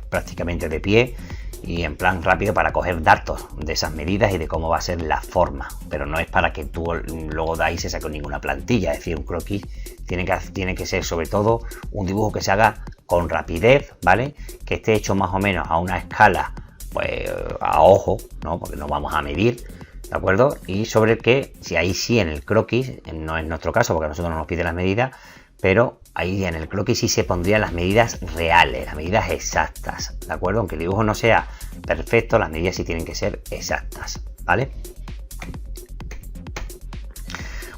prácticamente de pie y en plan rápido para coger datos de esas medidas y de cómo va a ser la forma. Pero no es para que tú luego de ahí se saque ninguna plantilla. Es decir, un croquis tiene que ser sobre todo un dibujo que se haga con rapidez, ¿vale? Que esté hecho más o menos a una escala, pues a ojo, ¿no? Porque no vamos a medir, ¿de acuerdo? Y sobre el que, si ahí sí en el croquis, no es nuestro caso porque a nosotros no nos piden las medidas, pero ahí en el croquis sí se pondrían las medidas reales, las medidas exactas, ¿de acuerdo? Aunque el dibujo no sea perfecto, las medidas sí tienen que ser exactas, ¿vale?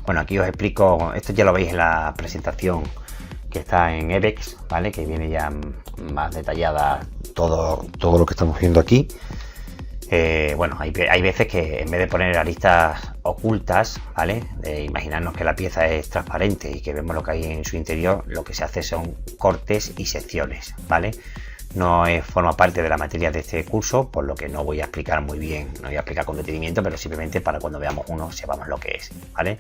Bueno, aquí os explico, esto ya lo veis en la presentación que está en EBEX, ¿vale? Que viene ya más detallada todo lo que estamos viendo aquí. Bueno, hay veces que en vez de poner aristas ocultas, ¿vale? De imaginarnos que la pieza es transparente y que vemos lo que hay en su interior, lo que se hace son cortes y secciones, ¿vale? No forma parte de la materia de este curso, por lo que no voy a explicar muy bien, no voy a explicar con detenimiento, pero simplemente para cuando veamos uno sepamos lo que es, ¿vale?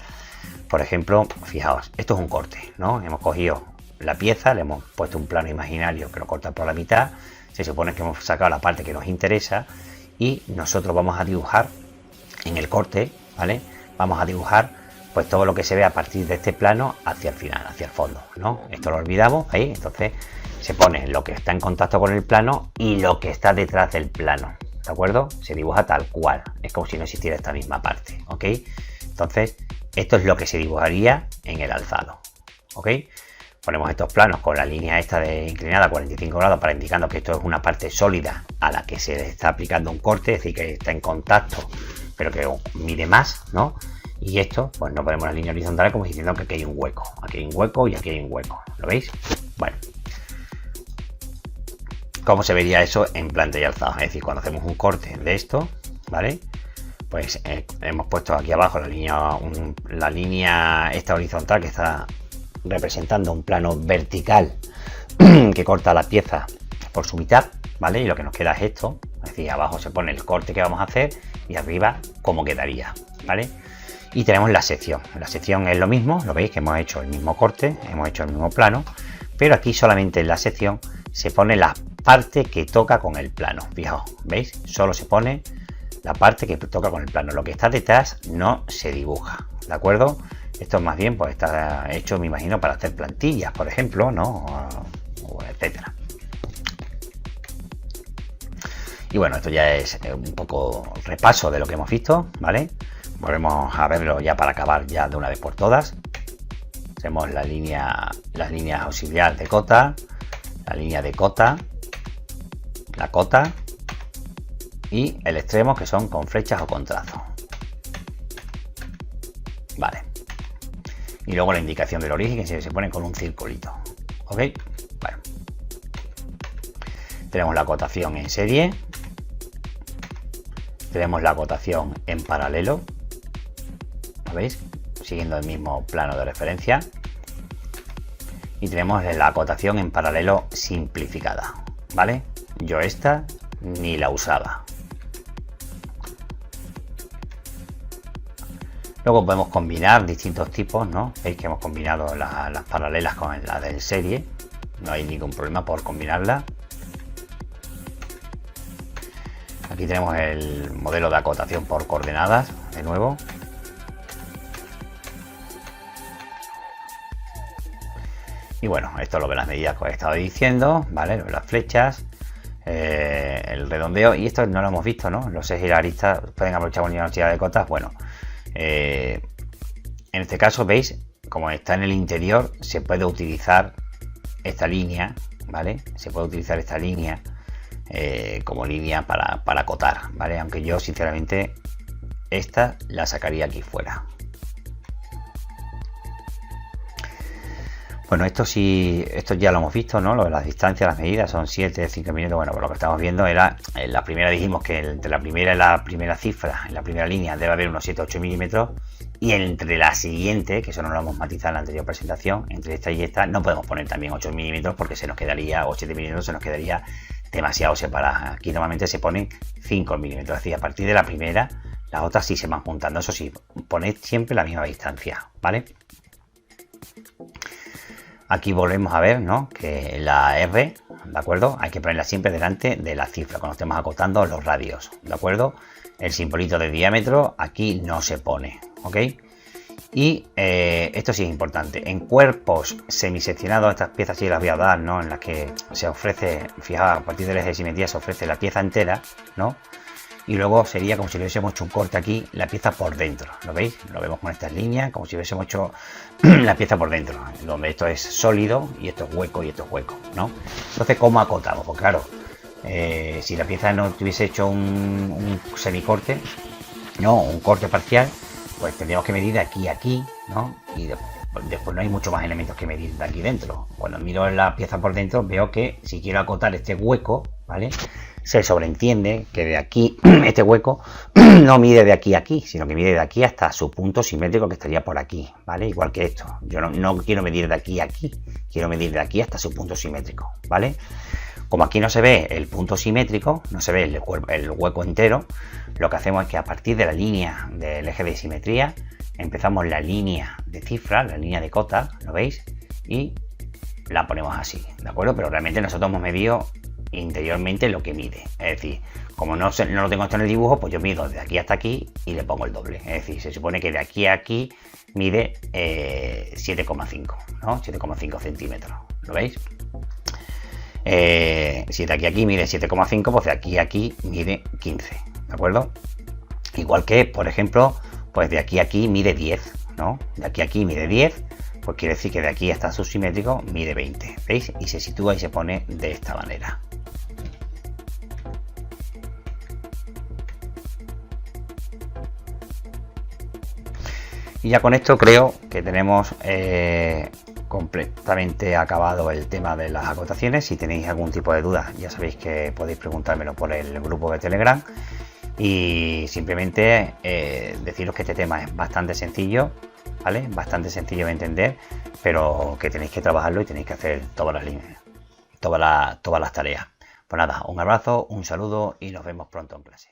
Por ejemplo, fijaos, esto es un corte, ¿no? Hemos cogido la pieza, le hemos puesto un plano imaginario que lo corta por la mitad, se supone que hemos sacado la parte que nos interesa y nosotros vamos a dibujar en el corte, ¿vale? Vamos a dibujar pues todo lo que se ve a partir de este plano hacia el final, hacia el fondo, ¿no? Esto lo olvidamos, ahí, entonces se pone lo que está en contacto con el plano y lo que está detrás del plano, ¿de acuerdo? Se dibuja tal cual, es como si no existiera esta misma parte, ¿ok? Entonces, esto es lo que se dibujaría en el alzado, ¿ok? Ponemos estos planos con la línea esta de inclinada a 45 grados para indicarnos que esto es una parte sólida a la que se le está aplicando un corte, es decir, que está en contacto, pero que mide más, ¿no? Y esto, pues no ponemos la línea horizontal como diciendo que aquí hay un hueco, aquí hay un hueco y aquí hay un hueco, ¿lo veis? Bueno. cómo se vería eso en planta y alzado. Es decir, cuando hacemos un corte de esto, ¿vale? Pues hemos puesto aquí abajo la línea esta horizontal que está representando un plano vertical que corta la pieza por su mitad, ¿vale? Y lo que nos queda es esto, es decir, abajo se pone el corte que vamos a hacer y arriba cómo quedaría, ¿vale? Y tenemos la sección. La sección es lo mismo, lo veis que hemos hecho el mismo corte, hemos hecho el mismo plano, pero aquí solamente en la sección se pone la parte que toca con el plano. Fijaos, ¿veis? Solo se pone la parte que toca con el plano. Lo que está detrás no se dibuja, ¿de acuerdo? Esto más bien pues está hecho, me imagino, para hacer plantillas, por ejemplo, ¿no? O etcétera. Y bueno, esto ya es un poco repaso de lo que hemos visto, ¿vale? Volvemos a verlo ya para acabar ya de una vez por todas. Tenemos las líneas auxiliares de cota, la línea de cota, la cota y el extremo, que son con flechas o con trazo. Vale. Y luego la indicación del origen, que se pone con un circulito. ¿Ok? Bueno. Tenemos la acotación en serie. Tenemos la acotación en paralelo. ¿Lo veis? Siguiendo el mismo plano de referencia. Y tenemos la acotación en paralelo simplificada. ¿Vale? Yo esta ni la usaba. Luego podemos combinar distintos tipos, ¿no? Veis que hemos combinado las paralelas con la de serie. No hay ningún problema por combinarla. Aquí tenemos el modelo de acotación por coordenadas, de nuevo. Y bueno, esto es lo de las medidas que os he estado diciendo, ¿vale? Lo de las flechas, el redondeo. Y esto no lo hemos visto, ¿no? Los ejes y las aristas pueden aprovechar una velocidad de cotas. Bueno, en este caso, ¿veis? Como está en el interior, se puede utilizar esta línea, ¿vale? Se puede utilizar esta línea como línea para acotar, ¿vale? Aunque yo sinceramente esta la sacaría aquí fuera. Bueno, esto sí, esto ya lo hemos visto, ¿no? Lo de las distancias, las medidas son 7, 5 minutos. Bueno, pues lo que estamos viendo era, en la primera dijimos que entre la primera y la primera cifra, en la primera línea debe haber unos 7-8 milímetros. Y entre la siguiente, que eso no lo hemos matizado en la anterior presentación, entre esta y esta, no podemos poner también 8 milímetros porque se nos quedaría, o 7 milímetros, se nos quedaría demasiado separada. Aquí normalmente se ponen 5 milímetros, es decir, a partir de la primera, las otras sí se van juntando. Eso sí, poned siempre la misma distancia, ¿vale? Aquí volvemos a ver, ¿no? Que la R, ¿de acuerdo? Hay que ponerla siempre delante de la cifra cuando estemos acotando los radios, ¿de acuerdo? El simbolito de diámetro aquí no se pone, ¿ok? Y esto sí es importante. En cuerpos semiseccionados, estas piezas sí las voy a dar, ¿no? En las que se ofrece, fijaos, a partir del eje de simetría se ofrece la pieza entera, ¿no? Y luego sería como si le hubiésemos hecho un corte aquí, la pieza por dentro, ¿lo veis? Lo vemos con estas líneas, como si hubiésemos hecho la pieza por dentro, donde esto es sólido y esto es hueco y esto es hueco, ¿no? Entonces, ¿cómo acotamos? Pues claro, si la pieza no tuviese hecho un semicorte, no, un corte parcial, pues tendríamos que medir de aquí a aquí, ¿no? Y después no hay mucho más elementos que medir de aquí dentro. Cuando miro la pieza por dentro, veo que si quiero acotar este hueco, ¿vale? Se sobreentiende que de aquí, este hueco, no mide de aquí a aquí, sino que mide de aquí hasta su punto simétrico, que estaría por aquí, ¿vale? Igual que esto. Yo no quiero medir de aquí a aquí, quiero medir de aquí hasta su punto simétrico, ¿vale? Como aquí no se ve el punto simétrico, no se ve el hueco entero, lo que hacemos es que a partir de la línea del eje de simetría, empezamos la línea de cifra, la línea de cota, ¿lo veis? Y la ponemos así, ¿de acuerdo? Pero realmente nosotros hemos medido interiormente lo que mide, es decir, como no lo tengo esto en el dibujo, pues yo mido de aquí hasta aquí y le pongo el doble, es decir, se supone que de aquí a aquí mide 7,5, ¿no? 7,5 centímetros, ¿lo veis? Si de aquí a aquí mide 7,5, pues de aquí a aquí mide 15, ¿de acuerdo? Igual que, por ejemplo, pues de aquí a aquí mide 10, ¿no? De aquí a aquí mide 10, pues quiere decir que de aquí hasta su simétrico mide 20, ¿veis? Y se sitúa y se pone de esta manera. Y ya con esto creo que tenemos completamente acabado el tema de las acotaciones. Si tenéis algún tipo de duda, ya sabéis que podéis preguntármelo por el grupo de Telegram. Y simplemente deciros que este tema es bastante sencillo, ¿vale? Bastante sencillo de entender, pero que tenéis que trabajarlo y tenéis que hacer todas las líneas, todas las tareas. Pues nada, un abrazo, un saludo y nos vemos pronto en clase.